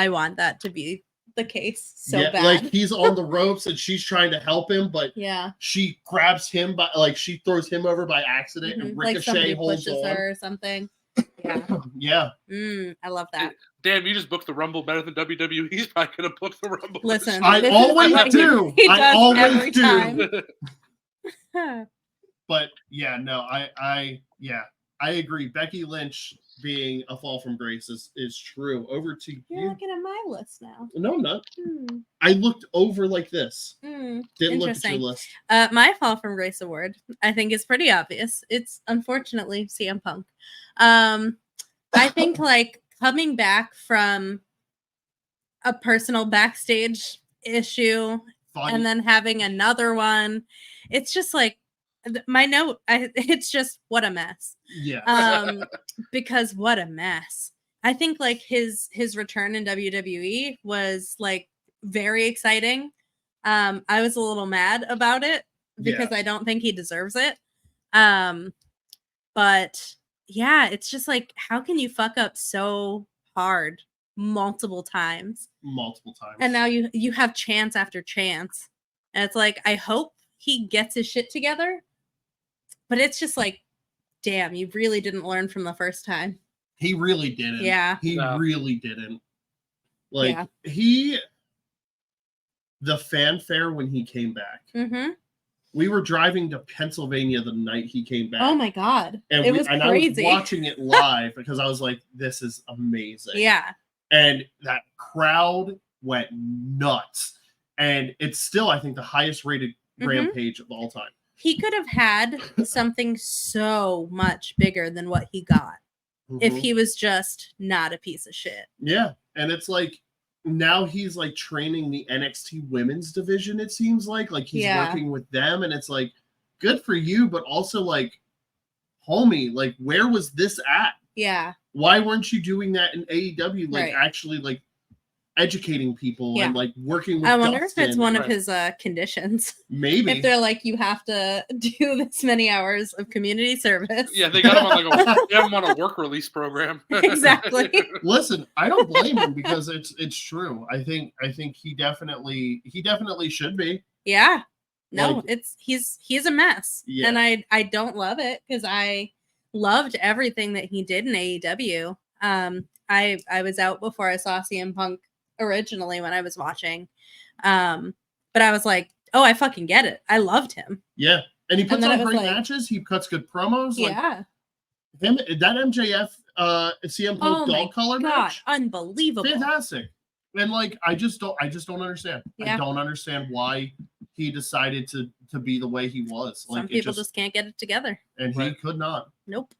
want that to be the case so yeah, bad. like, he's on the ropes and she's trying to help him, but yeah. she grabs him by, like, she throws him over by accident, Mhm. and Like Ricochet somebody holds pushes on. her or something. Yeah. Yeah. I love that. Damn, you just booked the Rumble better than WWE. He's probably gonna book the Rumble. Listen, I this is always what do. He I does always every do. time. But yeah, no, I agree. Becky Lynch being a fall from grace is true. Over to You're you. looking at my list now. No, I'm not. I looked over like this. Didn't look at your Interesting. list. My Fall from Grace award, I think, is pretty obvious. It's unfortunately CM Punk. I think, like, coming back from a personal backstage issue Fun. and then having another one, it's just like my note. It's just what a mess. yeah. Because what a mess. I think, like, his return in WWE was, like, very exciting. I was a little mad about it because I don't think he deserves it. But yeah, it's just like, how can you fuck up so hard multiple times. multiple times. And now you have chance after chance. And it's like, I hope he gets his shit together. But it's just like, damn, you really didn't learn from the first time. He really didn't. Yeah. He No. really didn't. Like Yeah. the fanfare when he came back. Mm-hmm. We were driving to Pennsylvania the night he came back. Oh my God. And it was crazy. I was watching it live because I was like, this is amazing. Yeah. And that crowd went nuts. And it's still, I think, the highest rated Rampage of all time. He could have had something so much bigger than what he got if Mhm. he was just not a piece of shit. Yeah. And it's like, now he's like training the NXT women's division, it seems like. Like he's working with them. And it's like, good for you, but also like, homie, like, where was this at? Yeah. Why weren't you doing that in AEW? Like, Right. actually, like, educating people Yeah. and like working with I wonder if Dustin. it's one of Right. his conditions. Maybe. If they're like, you have to do this many hours of community service. Yeah, they got him on they have him on a work release program. Exactly. Listen, I don't blame him because it's true. I think he definitely should be. Yeah. No, Like- he's a mess. Yeah. And I don't love it because I loved everything that he did in AEW. I was out before I saw CM Punk originally when I was watching. But I was like, oh, I fucking get it. I loved him. Yeah. And he puts then on it was great like- matches. He cuts good promos. Like Yeah. him, that MJF CM Oh Punk my dog collar God. match. Unbelievable. Fantastic. And like I just don't understand. Yeah. I don't understand why he decided to be the way he was. Like Some it people just can't get it together. and he Right. could not. Nope.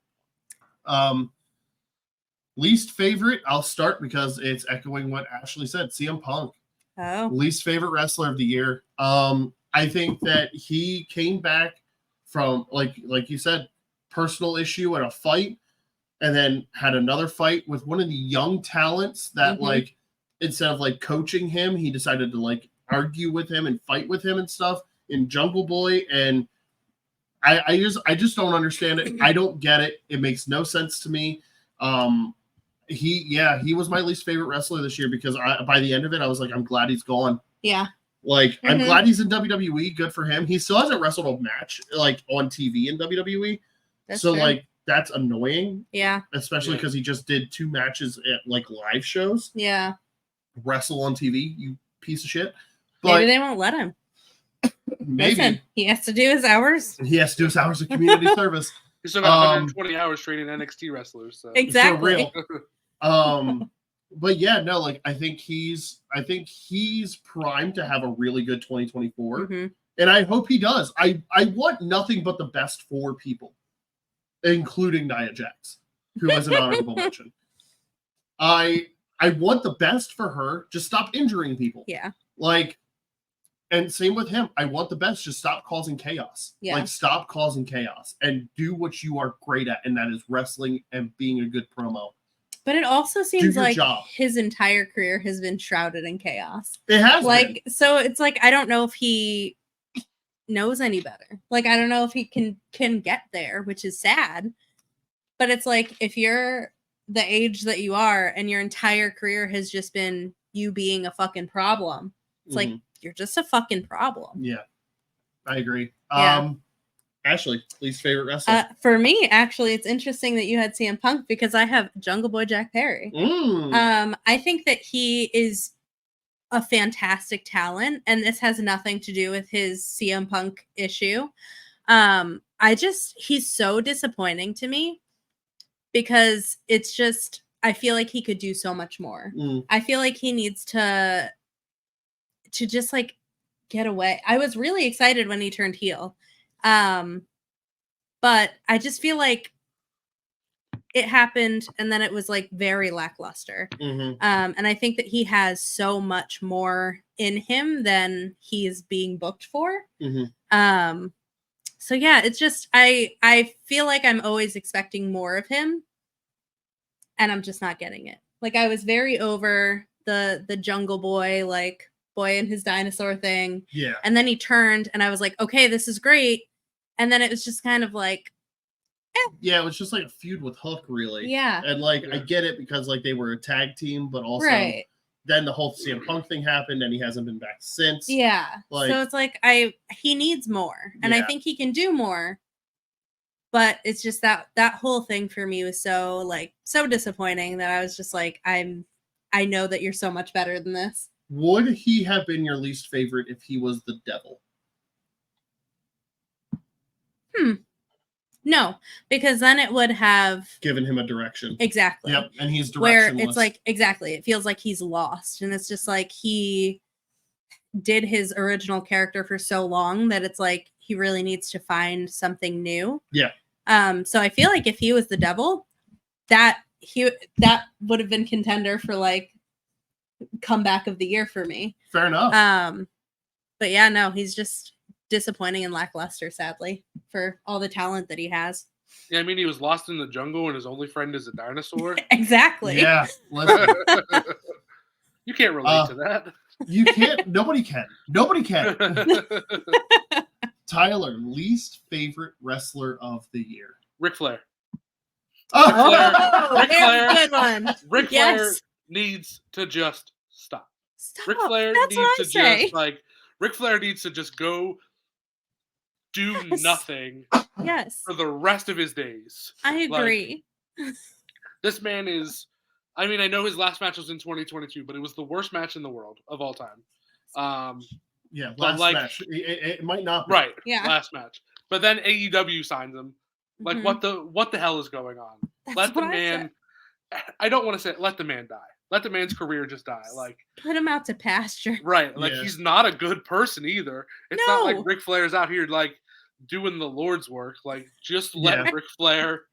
Least favorite, I'll start because it's echoing what Ashley said. CM Punk, Oh. least favorite wrestler of the year. I think that he came back from like you said, personal issue and a fight, and then had another fight with one of the young talents that Mhm. like instead of like coaching him, he decided to like argue with him and fight with him and stuff in Jungle Boy. And I just don't understand it. I don't get it. It makes no sense to me. He was my least favorite wrestler this year because by the end of it, I was like, I'm glad he's gone. Yeah. Like, I'm Mhm. glad he's in WWE. Good for him. He still hasn't wrestled a match like on TV in WWE. That's So true. like that's annoying, Yeah. especially Yeah. because he just did 2 matches at like live shows. Yeah. Wrestle on TV, you piece of shit. Maybe But they won't let him. maybe Listen, he has to do his hours. he has to do his hours of community service. He's still got 120 hours training NXT wrestlers. So. Exactly. For real. But yeah, no, like I think he's primed to have a really good 2024. Mhm. And I hope he does. I want nothing but the best for people, including Nia Jax, who is an honorable mention. I want the best for her. Just stop injuring people. Yeah. Like, and same with him. I want the best. Just stop causing chaos. Yeah. Like, stop causing chaos and do what you are great at, and that is wrestling and being a good promo. But it also seems your like job. his entire career has been shrouded in chaos. It has been. Like, so it's like I don't know if he knows any better. Like, I don't know if he can get there, which is sad. But it's like if you're the age that you are and your entire career has just been you being a fucking problem, it's like you're just a fucking problem. Yeah, I agree. Yeah. Ashley, least favorite wrestler? For me, actually, it's interesting that you had CM Punk because I have Jungle Boy Jack Perry. I think that he is a fantastic talent, and this has nothing to do with his CM Punk issue. He's so disappointing to me because it's just, I feel like he could do so much more. I feel like he needs to just like get away. I was really excited when he turned heel. But I just feel like it happened and then it was like very lackluster. And I think that he has so much more in him than he is being booked for. So yeah, it's just I feel like I'm always expecting more of him and I'm just not getting it. Like I was very over the Jungle Boy, like boy and his dinosaur thing. Yeah. And then he turned and I was like, okay, this is great. And then it was just kind of like, Yeah, it was just like a feud with Hook, really. Yeah. And like I Yeah. get it because like they were a tag team, but also Right. then the whole CM Punk thing happened and he hasn't been back since. Yeah. Like- So it's like he needs more. And I Yeah. think he can do more. But it's just that whole thing for me was so disappointing that I was just like, I know that you're so much better than this. Would he have been your least favorite if he was the devil? No, because then it would have Given him a direction. exactly. Yep, and he's directionless. Where it's like exactly, it feels like he's lost, and it's just like he did his original character for so long that it's like he really needs to find something new. Yeah. So I feel like if he was the devil, that would have been contender for like comeback of the year for me. Fair enough. But yeah, no, he's just disappointing and lackluster, sadly, for all the talent that he has. Yeah, I mean, he was lost in the jungle and his only friend is a dinosaur. Exactly. Yeah, listen, You can't relate to that. you can't. Nobody can. Nobody can. Tyler, least favorite wrestler of the year. Ric Flair. Oh, Ric there's Flair. a good one. Ric Flair Yes. needs to just stop. Stop. Ric Flair That's needs what to I say. just like Ric Flair needs to just go do Yes. nothing Yes, for the rest of his days. I agree. This man is I mean, I know his last match was in 2022, but it was the worst match in the world of all time. Yeah, But, last like- match. It might not be. Right. Yeah. Last match. But then AEW signs him. Like Mhm. what the hell is going on? That's Let the what I man I don't want to say it, let the man die. Let the man's career just die. Like Put him out to pasture. right. Like Yeah. he's not a good person either. It's not No. like Ric Flair's out here like doing the Lord's work. Like just let Yeah. Ric Flair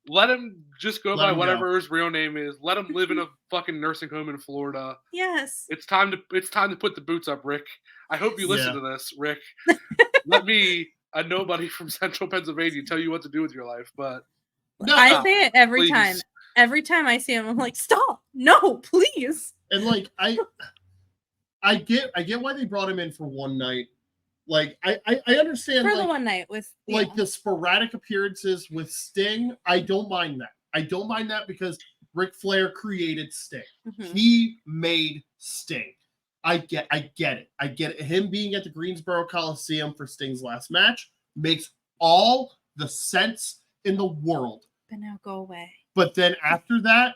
let him just go Let by him go. whatever his real name is. Let him live in a fucking nursing home in Florida. Yes. It's time to put the boots up, Rick. I hope you listen Yeah. to this, Rick. Let me, a nobody from Central Pennsylvania, tell you what to do with your life. But No, I say it every please. time. Every time I see him, I'm like, stop. No, please. And like I get why they brought him in for one night. Like I understand For like, the one night with like yeah. the sporadic appearances with Sting. I don't mind that. I don't mind that because Ric Flair created Sting. Mhm. He made Sting. I get it. I get it. Him being at the Greensboro Coliseum for Sting's last match makes all the sense in the world. But now go away. But then after that,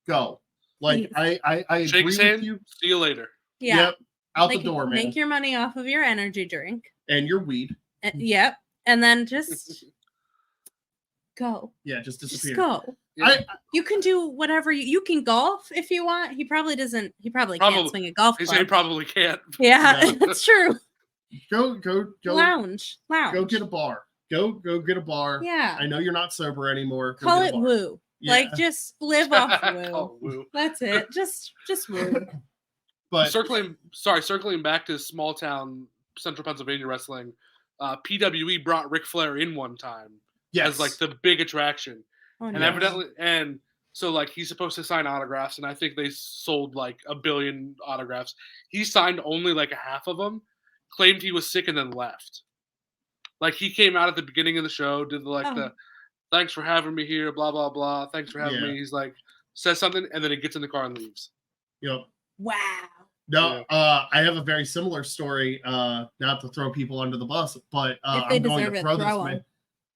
go. Like Please. I agree shake his with hand. you. See you later. Yeah. Yep. Out Like, the door, man. Make your money off of your energy drink. And your weed. Yep. And then just go. Yeah, just Just disappear. go. I You can do whatever you can golf if you want. He probably doesn't. He probably Probably. can't swing a golf He club. said he probably can't. Yeah, No. that's true. go Lounge. go get a bar. Go get a bar. Yeah. I know you're not sober anymore. Go Call get a it bar. woo. Yeah. Like just live off woo. Oh, woo. That's it. Just woo. But Circling back to small town Central Pennsylvania wrestling, PWE brought Ric Flair in one time yes, as like the big attraction. Oh, And no. evidently, and so like he's supposed to sign autographs, and I think they sold like 1 billion autographs. He signed only like a half of them, claimed he was sick, and then left. Like he came out at the beginning of the show, did the thanks for having me here, blah blah blah. Thanks for having Yeah. me. He's like says something, and then he gets in the car and leaves. Wow. No, I have a very similar story. Not to throw people under the bus, but If they I'm going deserve to it, throw this throw 'em. man.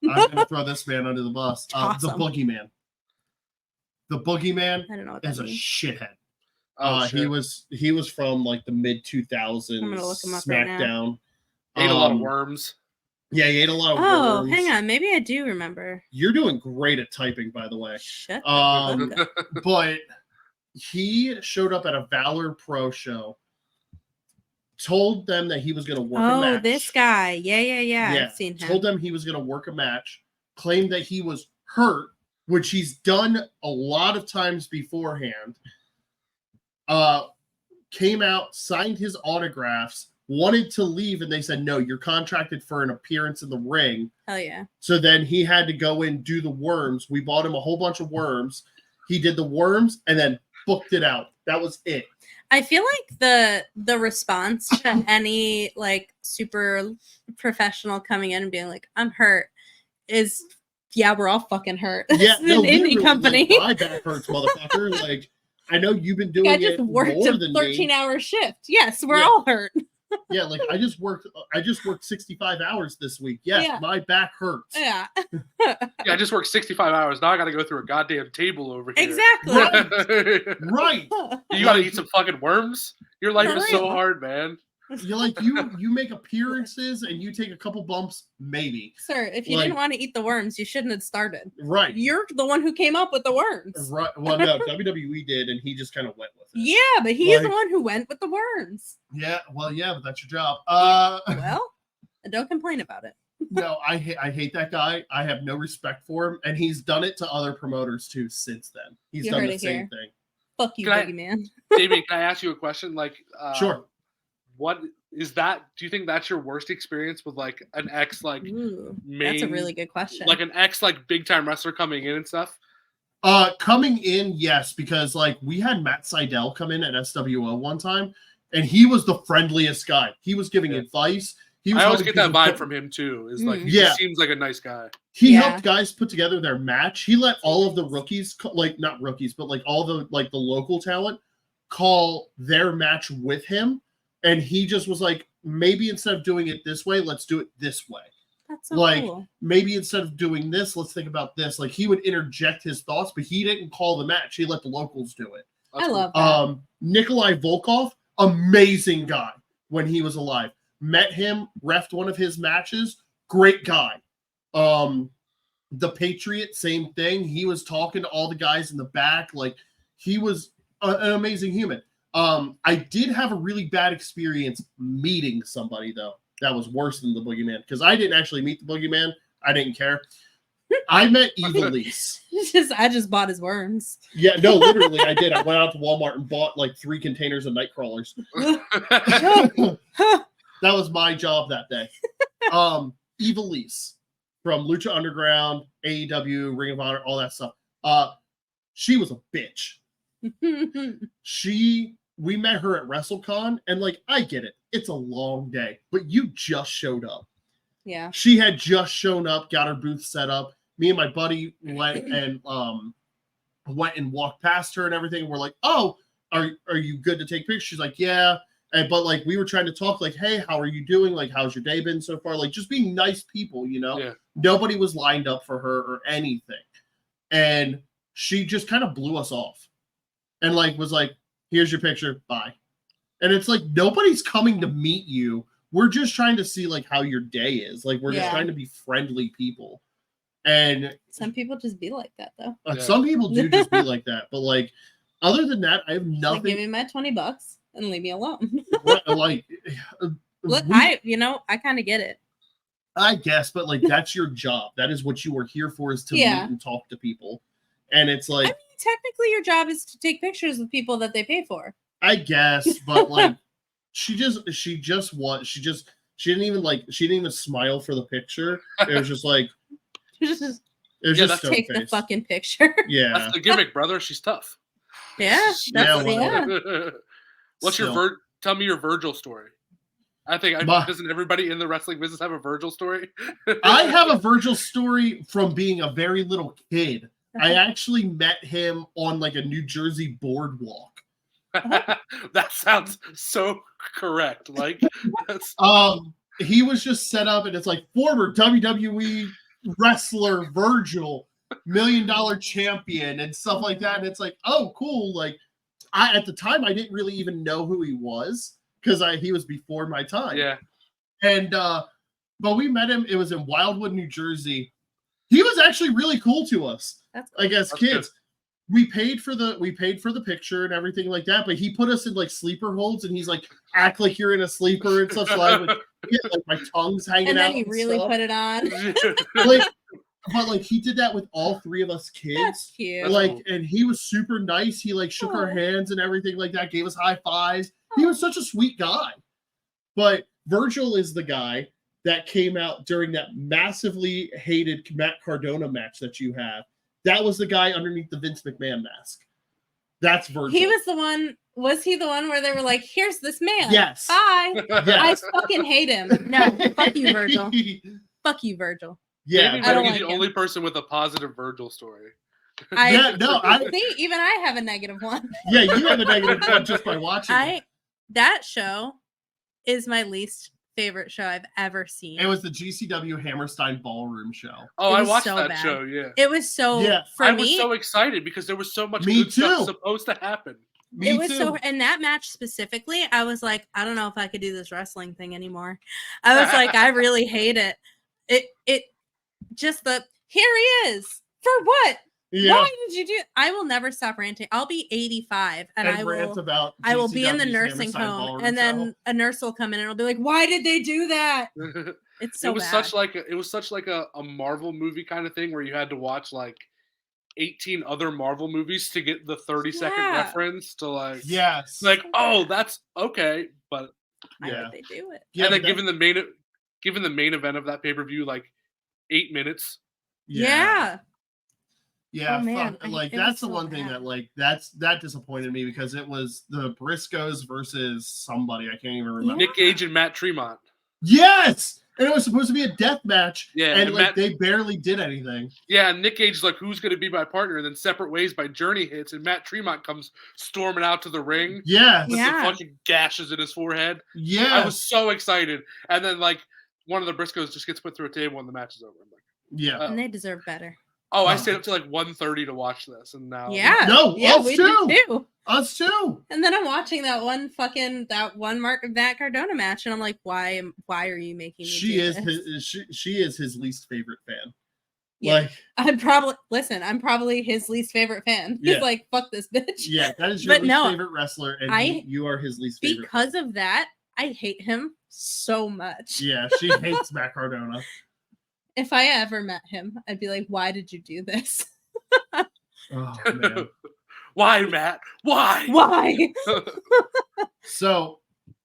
I'm going to throw this man under the bus. Toss The 'em. Boogeyman. The Boogeyman I don't know what is that a means. shithead. Oh, He was from like the mid 2000s I'm gonna look him up right now. SmackDown. ate a lot of worms. Yeah, he ate a lot of Oh, worms. hang on. Maybe I do remember. You're doing great at typing, by the way. Shut the Um, fuck up. But he showed up at a Valor Pro show, told them that he was going to work a Oh, match. this guy. Yeah. I've seen him. Told them he was going to work a match, claimed that he was hurt, which he's done a lot of times beforehand. Came out, signed his autographs, wanted to leave, and they said, no, you're contracted for an appearance in the ring. Hell yeah. So then he had to go in, do the worms. We bought him a whole bunch of worms. He did the worms and then booked it out. That was it. I feel like the response to any like super professional coming in and being like, I'm hurt is Yeah, we're all fucking hurt. Yeah, It's an indie literally, company. Like, my back hurts, motherfucker. Like, I know you've been doing I just it worked more a than 13-hour shift. Yes, we're Yeah. all hurt. Yeah, like I just worked 65 hours this week. Yes, Yeah. my back hurts. Yeah, Yeah, I just worked 65 hours. Now I got to go through a goddamn table over here. exactly. Right. You got to eat some fucking worms. Your life For is so real. hard, man. You're like you make appearances and you take a couple bumps, maybe. Sir, if you Like- didn't want to eat the worms, you shouldn't have started. Right. You're the one who came up with the worms. Right. Well, no, WWE did, and he just kind of went with it. Yeah, but he's the Like- one who went with the worms. Yeah. Well, yeah, but that's your job. Well, don't complain about it. No, I hate that guy. I have no respect for him, and he's done it to other promoters too since then. He's You done heard the it same here. thing. Fuck you, Can I- boogeyman. Damien, can I ask you a question? Like, Sure. What is that? Do you think that's your worst experience with like an ex, like Ooh, main, that's a really good question. like an ex, like big time wrestler coming in and stuff? Coming in, yes, because like we had Matt Seidel come in at SWO one time, and he was the friendliest guy. He was giving Yeah. advice. He was I always helping get that people vibe put- from him too. Is like, Mm. he Yeah. just seems like a nice guy. He Yeah. helped guys put together their match. He let all of the rookies, like not rookies, but like all the like the local talent, call their match with him, and he just was like, maybe instead of doing it this way, let's do it this way. That's so like, cool. Maybe instead of doing this, let's think about this. Like he would interject his thoughts, but he didn't call the match. He let the locals do it. I love that. Nikolai Volkov, amazing guy when he was alive. Met him, refed one of his matches, great guy. The Patriot, same thing. He was talking to all the guys in the back. Like he was an amazing human. I did have a really bad experience meeting somebody though. That was worse than the Boogeyman because I didn't actually meet the Boogeyman. I didn't care. I met Evilise. I just bought his worms. Yeah, no, literally, I did. I went out to Walmart and bought like 3 containers of Nightcrawlers. That was my job that day. Evilise from Lucha Underground, AEW, Ring of Honor, all that stuff. She was a bitch. We met her at WrestleCon, and like, I get it. It's a long day, but you just showed up. Yeah. She had just shown up, got her booth set up. Me and my buddy went and walked past her and everything. We're like, "Oh, are you good to take pictures?" She's like, "Yeah." But like, we were trying to talk, like, "Hey, how are you doing? Like, how's your day been so far?" Like, just being nice people, you know. Yeah. Nobody was lined up for her or anything, and she just kind of blew us off, and like was like, "Here's your picture, bye." And it's like nobody's coming to meet you. We're just trying to see like how your day is. Like we're just Yeah. trying to be friendly people. And Some people just be like that though. Yeah. some people do just be like that. But like other than that, I have Like, nothing. give me my $20 and leave me alone. like Look, we- I kind of get it. I guess, but like that's your job. That is what you were here for, is to Yeah. meet and talk to people. And it's like I mean, technically, your job is to take pictures with people that they pay for. I guess, but like she didn't even smile for the picture. It was just like Just it was Yeah, just that's- stone take the face. fucking picture. Yeah. That's the gimmick, brother. She's tough. Yeah, Yeah, that's well, What's Still. your tell me your Virgil story? I think My- doesn't everybody in the wrestling business have a Virgil story? I have a Virgil story from being a very little kid. I actually met him on like a New Jersey boardwalk. That sounds so correct. Like that's He was just set up, and it's like former WWE wrestler Virgil, $1 million champion, and stuff like that. And it's like, oh, cool. Like, at the time, I didn't really even know who he was because he was before my time. yeah. And but we met him. It was in Wildwood, New Jersey. He was actually really cool to us. That's Like as That's kids. We paid for the picture and everything like that, but he put us in like sleeper holds, and he's like, act like you're in a sleeper and stuff. So I would get like my tongue's hanging and out. then he really stuff. put it on. Like, but like he did that with all 3 of us kids. That's cute. That's Like, cool. and he was super nice. He like shook our Aw. hands and everything like that, gave us high fives. He was such a sweet guy. But Virgil is the guy that came out during that massively hated Matt Cardona match that you have. That was the guy underneath the Vince McMahon mask. That's Virgil. He was the one. Was he the one where they were like, "Here's this man. Yes. Bye." I Yes. fucking hate him. No, fuck you, Virgil. Fuck you, Virgil. Yeah, Maybe I don't you're like the him. only person with a positive Virgil story. yeah, no, See, even I have a negative one. yeah, you have a negative one just by watching it. That show is my least favorite show I've ever seen. It was the GCW Hammerstein Ballroom show. Oh, It I was watched so that bad. show. Yeah, It was so Yeah, for I me. was so excited because there was so much Me good stuff too. supposed to happen. Me it was too. so in that match specifically, I was like, I don't know if I could do this wrestling thing anymore. I was like, I really hate it. It just here he is. For what? Yeah. Why did you do I will never stop ranting. I'll be 85 and I rant will about I will be in the GCW's nursing Hammerstein home Ballroom and then show. a nurse will come in and it'll be like, why did they do that? It's so it was bad. such like a Marvel movie kind of thing where you had to watch like 18 other Marvel movies to get the 30-second Yeah. reference to like Yes. like, oh, that's okay, but Why yeah. would they do it? Yeah, and then but given the main event of that pay-per-view like 8 minutes. Yeah. Yeah, Oh, man. fuck, I- like it that's was the so one thing bad. that like that disappointed me because it was the Briscoes versus somebody I can't even remember. Nick Gage and Matt Tremont. Yes, and it was supposed to be a death match. Yeah, and and like Matt- they barely did anything. Yeah, and Nick Gage is like, who's going to be my partner? And then Separate Ways by Journey hits, and Matt Tremont comes storming out to the ring Yes, with Yeah. some fucking gashes in his forehead. yes. I was so excited. And then, like, one of the Briscoes just gets put through a table and the match is over. I'm like, yeah. oh. And they deserve better. Oh, I stayed up to like 1:30 to watch this, and now Yeah. No, Yeah, us we too. did too. Us too. And then I'm watching that one Matt Cardona match, and I'm like, why are you making me She do is this? she is his least favorite fan. Yeah. Like, I'm probably his least favorite fan. Yeah. He's like, fuck this bitch. yeah, that is your But least no, favorite wrestler, and you are his least favorite. Because of that, I hate him so much. Yeah, she hates Matt Cardona. If I ever met him, I'd be like, why did you do this? Oh man. Why, Matt? Why? Why? So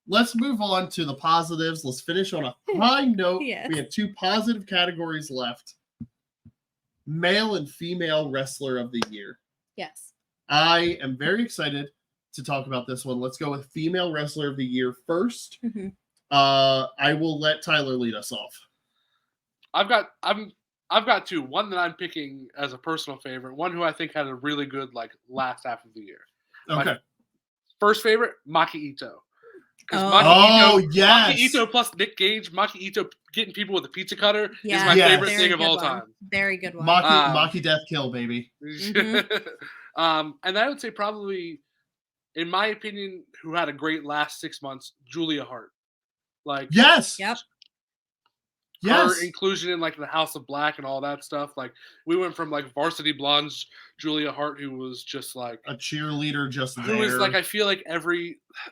let's move on to the positives. Let's finish on a high note. Yes. We have 2 positive categories left. Male and female wrestler of the year. Yes. I am very excited to talk about this one. Let's go with female wrestler of the year first. Mhm. I will let Tyler lead us off. I've got 2. One that I'm picking as a personal favorite. One who I think had a really good like last half of the year. Okay. First favorite, Maki Ito. 'Cause Oh. Yes. Maki Ito plus Nick Gage, Maki Ito getting people with a pizza cutter Yeah. is my Yes. favorite Very thing of good all one. time. Very good one. Maki Death Kill, baby. Mhm. And I would say probably, in my opinion, who had a great last 6 months, Julia Hart. Like Yes. Yep. Yes. her inclusion in like the House of Black and all that stuff. Like we went from like Varsity Blonde's Julia Hart, who was just like A cheerleader just there. who is like, I feel like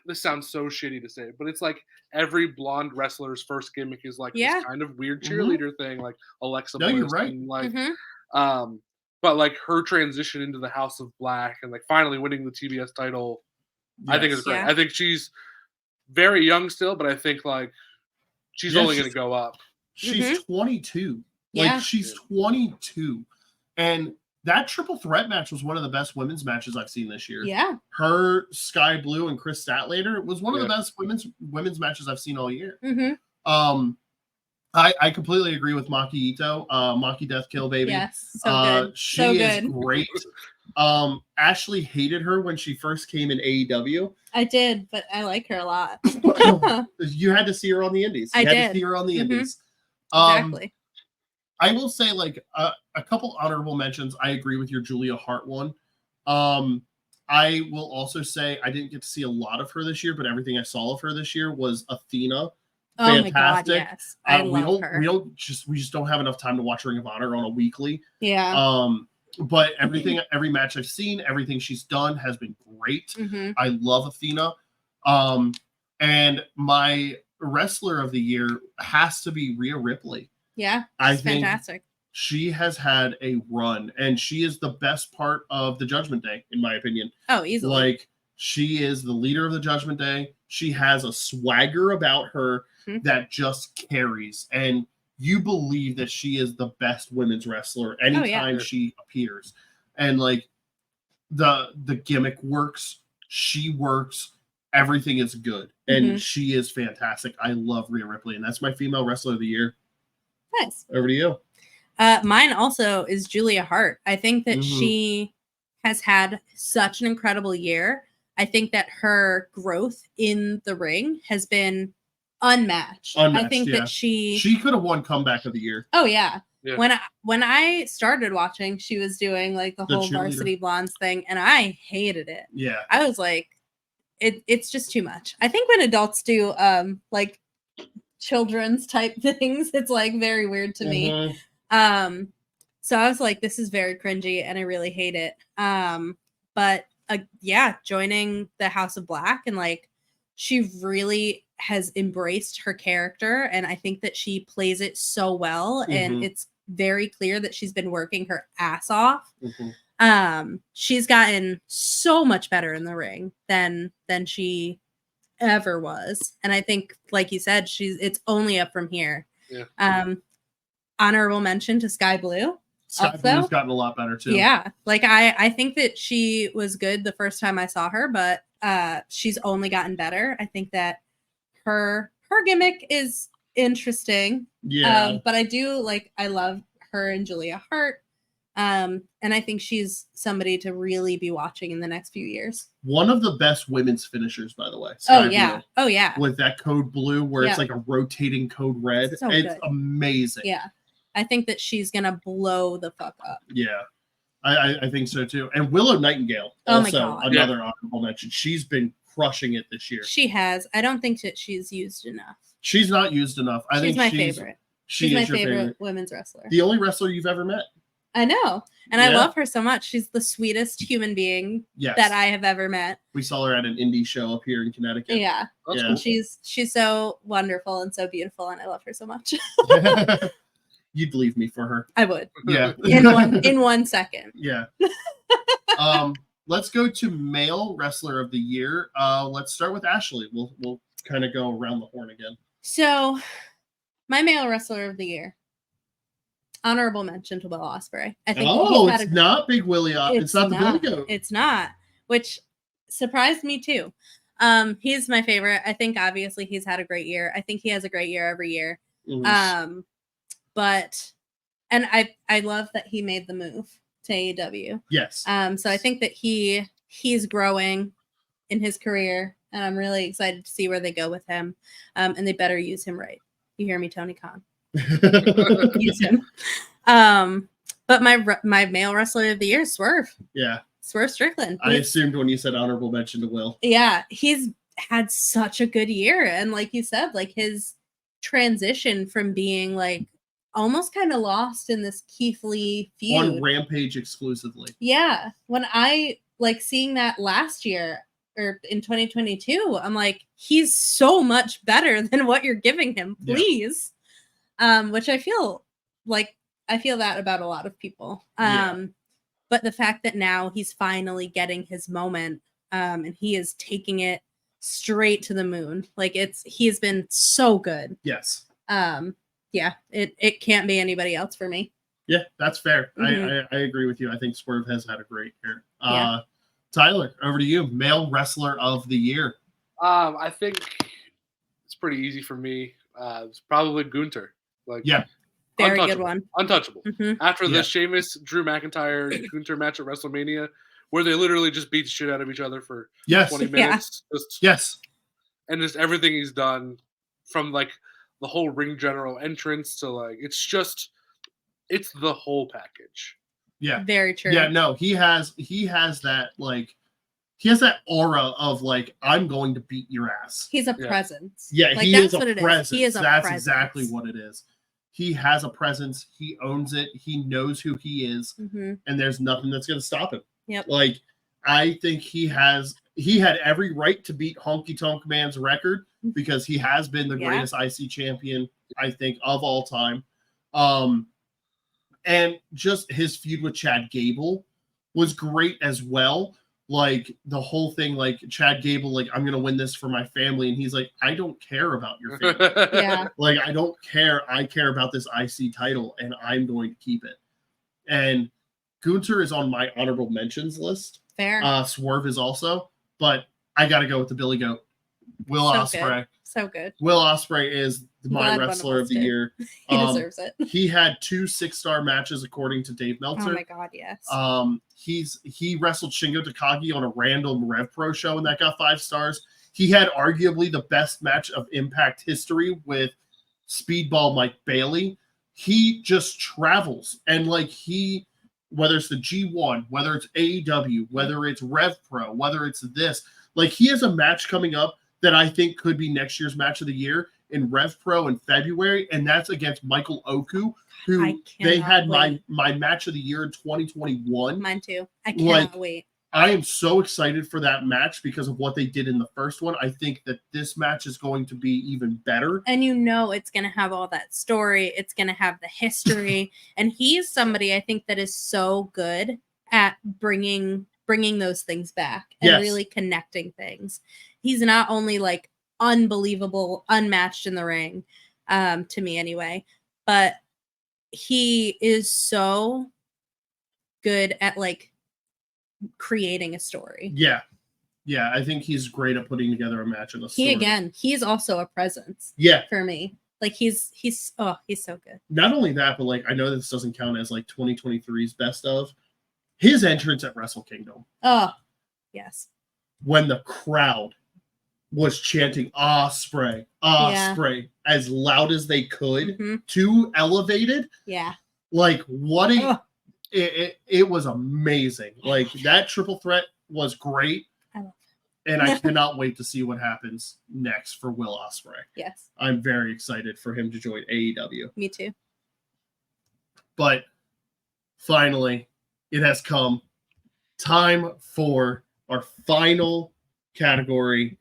this sounds so shitty to say, but it's like every blonde wrestler's first gimmick is like Yeah. this kind of weird Mhm. cheerleader thing, like Alexa No, you're Bliss right. and like Mhm. but like her transition into the House of Black and like finally winning the TBS title, I think Yes. is great. Yeah. I think she's very young still, but I think like she's Yeah, only she's- going to go up. She's 22. Yeah. Like she's 22. And that triple threat match was one of the best women's matches I've seen this year. Yeah. Her, Sky Blue, and Chris Statlander was one of the Yeah. best women's matches I've seen all year. Mm-hmm. I completely agree with Maki Ito. Maki Death Kill, baby. Yes. So good. She So is good. great. Ashley hated her when she first came in AEW. I did, but I like her a lot. You had to see her on the Indies. I You had did. to see her on the Mhm. Indies. Exactly. I will say, like, a couple honorable mentions. I agree with your Julia Hart one. I will also say I didn't get to see a lot of her this year, but everything I saw of her this year was Athena. Oh my god, fantastic. yes. I love her. We just don't have enough time to watch Ring of Honor on a weekly. Yeah. But every match I've seen, everything she's done has been great. Mhm. I love Athena. And my wrestler of the year has to be Rhea Ripley. Yeah. I She's think fantastic. she has had a run, and she is the best part of the Judgment Day, in my opinion. Oh, easily. Like, she is the leader of the Judgment Day. She has a swagger about her Mhm. that just carries, and you believe that she is the best women's wrestler anytime yeah. she appears. And like the gimmick works, she works, everything is good, and Mhm. she is fantastic. I love Rhea Ripley, and that's my female wrestler of the year. Nice. Over to you. Mine also is Julia Hart. I think that Mhm. she has had such an incredible year. I think that her growth in the ring has been unmatched. I Unmatched, think yeah. that she could have won comeback of the year. Oh yeah. Yeah. When I started watching, she was doing like the The whole cheerleader. Varsity Blondes thing, and I hated it. Yeah. I was like, it's just too much. I think when adults do like children's type things, it's like very weird to me. Mhm. So I was like, this is very cringy, and I really hate it. But yeah, joining the House of Black, and like she really has embraced her character, and I think that she plays it so well, and Mhm. it's very clear that she's been working her ass off. Mhm. She's gotten so much better in the ring than she ever was, and I think, like you said, it's only up from here. Yeah. Honorable mention to Sky Blue. Sky Also, Blue's gotten a lot better too. yeah, like I think that she was good the first time I saw her, but she's only gotten better. I think that her gimmick is interesting. Yeah. But I love her and Julia Hart. And I think she's somebody to really be watching in the next few years. One of the best women's finishers, by the way. Oh Sky yeah. Blue. Oh yeah. With that code blue where Yeah. it's like a rotating code red. So it's good. amazing. Yeah. I think that she's gonna blow the fuck up. Yeah. I think so too. And Willow Nightingale, Oh my also God. another honorable mention. She's been crushing it this year. She has. I don't think that she's used enough. She's not used enough. I She's think my she's favorite. She She's my is your favorite women's wrestler. The only wrestler you've ever met. I know. And I Yeah. love her so much. She's the sweetest human being Yes. that I have ever met. We saw her at an indie show up here in Connecticut. Yeah. That's Yeah. cool. She's so wonderful and so beautiful, and I love her so much. You'd leave me for her. I would. Yeah. in 1 second. Yeah. Let's go to male wrestler of the year. Let's start with Ashley. We'll kind of go around the horn again. So, my male wrestler of the year. Honorable mention to Will Ospreay. I think it's not Big Willie. It's not the Billy Goat. It's not, which surprised me too. He's my favorite. I think obviously he's had a great year. I think he has a great year every year. Mhm. But I love that he made the move to AEW. Yes. So I think that he's growing in his career, and I'm really excited to see where they go with him. And they better use him right. You hear me, Tony Khan? Use him. But my male wrestler of the year is Swerve. Yeah. Swerve Strickland. I assumed when you said honorable mention to Will. Yeah, he's had such a good year, and like you said, like his transition from being like almost kind of lost in this Keith Lee feud On Rampage exclusively. Yeah, when I like seeing that last year or in 2022, I'm like, he's so much better than what you're giving him, please. Which I feel that about a lot of people. But the fact that now he's finally getting his moment, and he is taking it straight to the moon. Like he's been so good. Yes. Yeah, it can't be anybody else for me. Yeah, that's fair. Mhm. I agree with you. I think Swerve has had a great year. Yeah. Tyler, over to you. Male wrestler of the year. I think it's pretty easy for me. It's probably Gunther. Like, Yeah. Very good one. Untouchable. Mhm. After the Sheamus Drew McIntyre Gunther match at WrestleMania, where they literally just beat the shit out of each other for 20 minutes. Yes. And just everything he's done, from like the whole ring general entrance to like it's the whole package. Yeah. Very true. Yeah, no, he has that like he has that aura of like, I'm going to beat your ass. He's a presence. Yeah, like, he that's is a what it presence. He is a that's presence. exactly what it is. He has a presence. He owns it. He knows who he is, and there's nothing that's going to stop him. Yep. Like, I think he had every right to beat Honky Tonk Man's record because he has been the greatest IC champion, I think, of all time. And just his feud with Chad Gable was great as well. Like the whole thing, like Chad Gable, like, I'm gonna win this for my family, and he's like, I don't care about your family. Yeah. Like, I don't care. I care about this IC title, and I'm going to keep it. And Gunther is on my honorable mentions list. Fair. Swerve is also, but I got to go with the Billy Goat, Will So Ospreay. So good. Will Ospreay is my Glad one of wrestler us of the did. year. He deserves it. He had 2 6-star matches according to Dave Oh Meltzer. my god, yes. He wrestled Shingo Takagi on a random Rev Pro show and that got 5 stars. He had arguably the best match of Impact history with Speedball Mike Bailey. He just travels and like whether it's the G1, whether it's AEW, whether it's Rev Pro, whether it's this, like he has a match coming up that I think could be next year's match of the year in Rev Pro in February, and that's against Michael Oku, who they had my match of the year in 2021. Mine too. I cannot wait. I am so excited for that match because of what they did in the first one. I think that this match is going to be even better. And it's going to have all that story. It's going to have the history. And he's somebody I think that is so good at bringing those things back and really connecting things. He's not only like unbelievable, unmatched in the ring, to me anyway, but he is so good at like creating a story. Yeah, I think he's great at putting together a match and a story. He's also a presence. Yeah, for me, like he's so good. Not only that, but like I know this doesn't count as like 2023's best of his entrance at Wrestle Kingdom. Oh, yes. When the crowd was chanting Ospreay as loud as they could, too elevated. Yeah. Like what it was amazing. Like that triple threat was great. I love it. And I cannot wait to see what happens next for Will Ospreay. Yes. I'm very excited for him to join AEW. Me too. But finally, it has come time for our final category,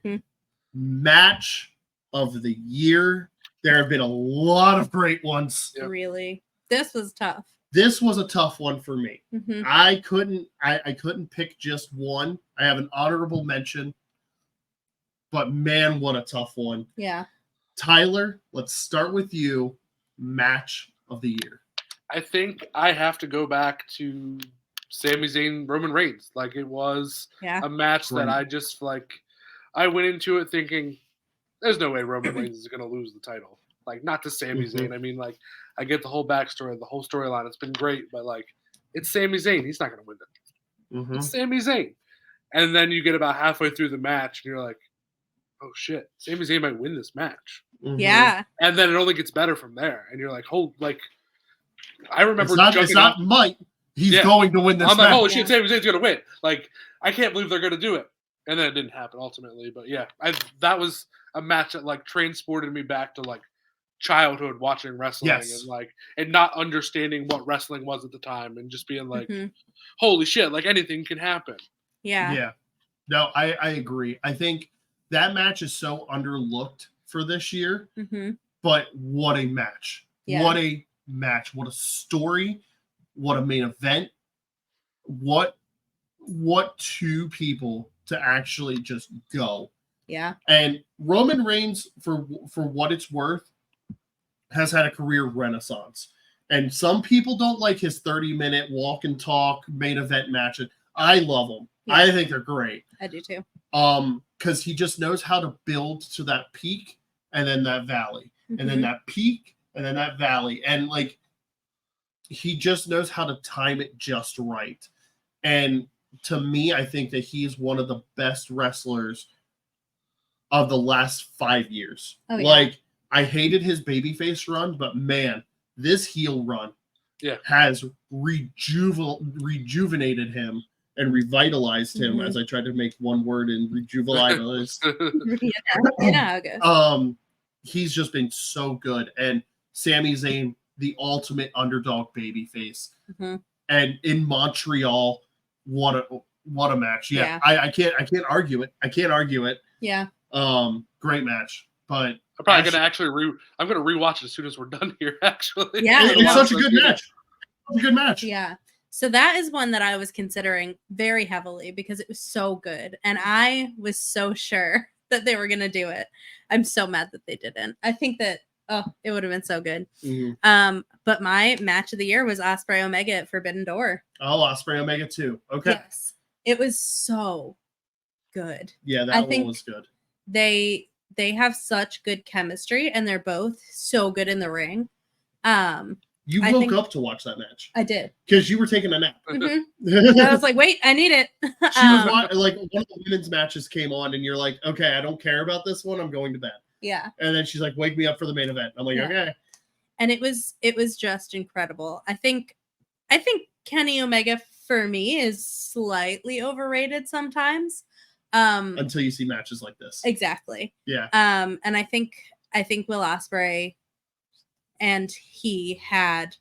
match of the year. There have been a lot of great ones. Really, this was tough. This was a tough one for me. Mm-hmm. I couldn't pick just one. I have an honorable mention, but man, what a tough one. Yeah. Tyler, let's start with you. Match of the year. I think I have to go back to Sami Zayn, Roman Reigns. Like it was a match that I just like. I went into it thinking, "There's no way Roman Reigns is going to lose the title." Like not to Sami Zayn. I mean, like I get the whole backstory, the whole storyline. It's been great, but like it's Sami Zayn. He's not going to win it. It's Sami Zayn. And then you get about halfway through the match, and you're like, "Oh shit, Sami Zayn might win this match." Yeah. And then it only gets better from there, and you're like, "Oh, like." I remember it's not might. He's going to win this I'm match. like, holy shit, Sami Zayn's going to win. Like, I can't believe they're going to do it. And then it didn't happen ultimately. But yeah, that was a match that like transported me back to like childhood watching wrestling and like and not understanding what wrestling was at the time and just being like, holy shit, like anything can happen. Yeah. Yeah. No, I agree. I think that match is so underlooked for this year. But what a match. Yeah. What a match. What a story. What a main event. What two people to actually just go. Yeah. And Roman Reigns, for what it's worth, has had a career renaissance. And some people don't like his 30-minute walk and talk main event matches. I love them. Yeah. I think they're great. I do too. Because he just knows how to build to that peak and then that valley. And then that peak and then that valley. And like he just knows how to time it just right. And to me, I think that he is one of the best wrestlers of the last 5 years. Oh, yeah. Like, I hated his babyface run, but man, this heel run has rejuvenated him and revitalized him, as I tried to make one word and revitalize. You know how it goes. He's just been so good. And Sami Zayn, the ultimate underdog babyface. And in Montreal, what a match. Yeah. I can't argue it. Yeah. Great match. But I'm probably gonna I'm gonna rewatch it as soon as we're done here, actually. Yeah. It's such a good match. Such a good match. Yeah. So that is one that I was considering very heavily because it was so good. And I was so sure that they were gonna do it. I'm so mad that they didn't. I think that it would have been so good. But my match of the year was Ospreay Omega at Forbidden Door. Oh, Ospreay Omega too. Okay. Yes. It was so good. Yeah, that one was good. they have such good chemistry, and they're both so good in the ring. You I woke think- up to watch that match I did. because you were taking a nap. Mhm. She I was like, wait, I need it. was like one of the women's matches came on, and you're like, okay, I don't care about this one. I'm going to bed. Yeah. And then she's like, wake me up for the main event. I'm like, Yeah. okay. And it was just incredible. I think Kenny Omega for me is slightly overrated sometimes. Until you see matches like this. Exactly. Yeah. And I think Will Ospreay and he had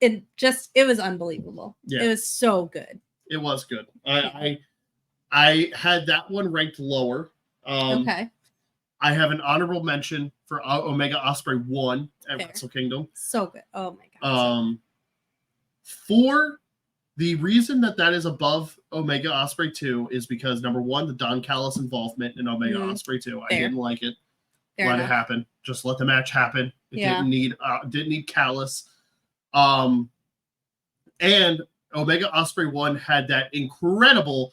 it was unbelievable. Yeah. It was so good. It was good. I had that one ranked lower. Okay. I have an honorable mention for Omega Ospreay 1 at Fair. Wrestle Kingdom. So good. Oh my god. For the reason that is above Omega Ospreay 2 is because number one, the Don Callis involvement in Omega Ospreay 2. I Fair. didn't like it. Fair Let enough. it happen. Just let the match happen. It Yeah. didn't need Callis. And Omega Ospreay 1 had that incredible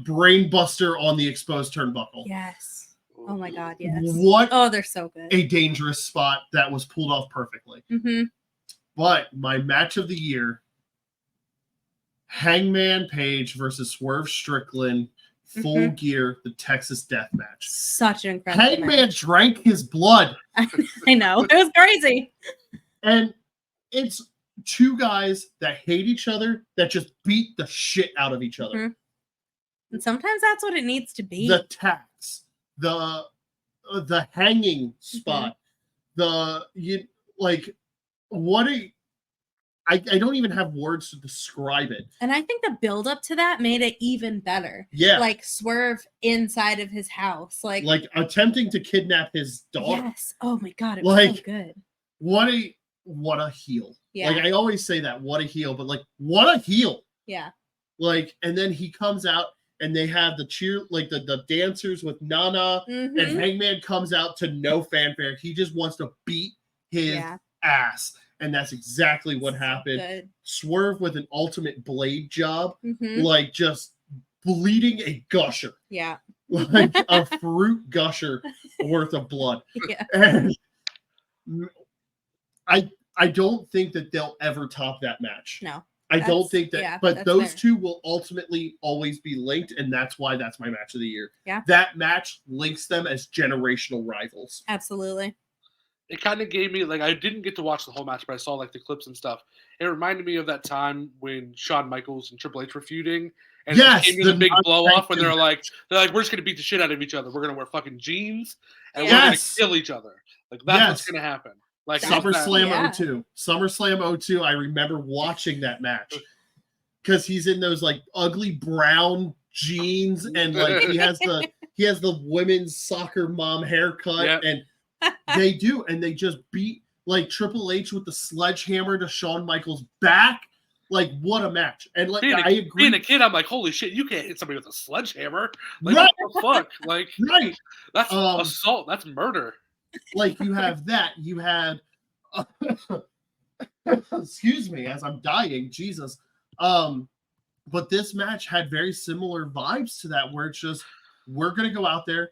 brain buster on the exposed turnbuckle. Yes. Oh my god, yes. What Oh, they're so good. a dangerous spot that was pulled off perfectly. Mm-hmm. But my match of the year, Hangman Page versus Swerve Strickland, Full Gear, the Texas Death Match. Such an incredible Hangman match. drank his blood. I know. It was crazy. And it's two guys that hate each other that just beat the shit out of each other. Mhm. And sometimes that's what it needs to be. The tax, the hanging spot, I don't even have words to describe it. And I think the build up to that made it even better. Yeah. Like Swerve inside of his house. Like attempting to kidnap his daughter. yes. Oh my god, it was so Like, good. What a heel. Yeah. Like I always say that, what a heel, but like what a heel. Yeah. Like, and then he comes out and they have the cheer, like the dancers with Nana, Mhm. and Hangman comes out to no fanfare. He just wants to beat his Yeah. ass. And that's exactly what happened. Good. Swerve with an ultimate blade job, Mhm. like just bleeding a gusher, Yeah. like a fruit gusher worth of blood. Yeah. And I don't think that they'll ever top that match. No. I don't That's- think that, yeah, but that's those fair. two will ultimately always be linked, and that's why that's my match of the year. Yeah. That match links them as generational rivals. Absolutely. It kind of gave me, like, I didn't get to watch the whole match, but I saw like the clips and stuff. It reminded me of that time when Shawn Michaels and Triple H were feuding, and Yes, it came to the big the blow off when non-sanctioned they're like, we're just gonna beat the shit out of each other. We're gonna wear fucking jeans and Yes. we're gonna kill each other. Like that's what's Yes. gonna happen. Like SummerSlam Yeah. 02. SummerSlam 02, I remember watching that match because he's in those like ugly brown jeans and like he has the women's soccer mom haircut. Yep. And they just beat like Triple H with the sledgehammer to Shawn Michaels' back. Like what a match. And like I agree. being a kid, I'm like, holy shit, you can't hit somebody with a sledgehammer. Like Right. what the fuck? Like Right. that's Um, assault. That's murder. Like you have that. You had excuse me as I'm dying, Jesus. But this match had very similar vibes to that, where it's just we're gonna go out there,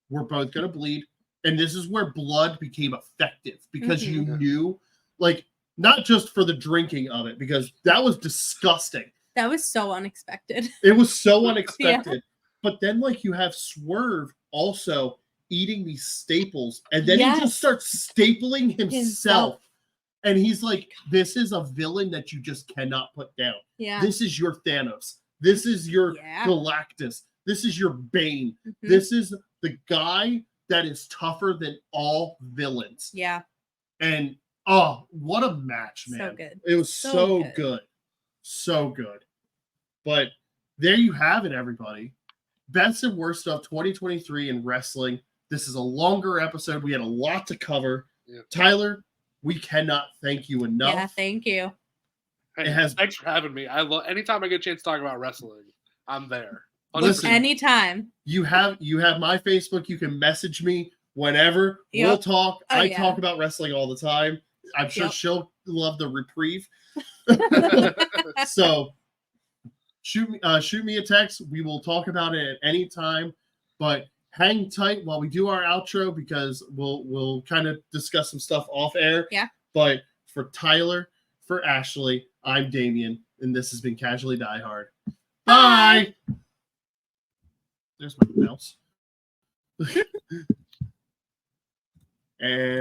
we're both gonna bleed, and this is where blood became effective because you knew, like, not just for the drinking of it, because that was disgusting. That was so unexpected. It was so unexpected. But then, like, you have Swerve also eating these staples, and then he Yes. just starts stapling himself. And he's like, this is a villain that you just cannot put down. Yeah. This is your Thanos. This is your Yeah. Galactus. This is your Bane. Mhm. This is the guy that is tougher than all villains. Yeah. And oh, what a match, man. So good. It was So so good. good. So good. But there you have it, everybody. Best and worst of 2023 in wrestling. This is a longer episode. We had a lot to cover. Yeah. Tyler, we cannot thank you enough. Yeah. Thank you. Hey, It has- thanks for having me. I love anytime I get a chance to talk about wrestling, I'm there. Listen, Anytime. You have my Facebook. You can message me whenever. Yep. We'll talk. Oh, I yeah. talk about wrestling all the time. I'm sure Yep. she'll love the reprieve. So shoot me a text. We will talk about it at any time. But hang tight while we do our outro because we'll kind of discuss some stuff off air. Yeah. But for Tyler, for Ashley, I'm Damien, and this has been Casually Die Hard. Bye. There's my mouse. And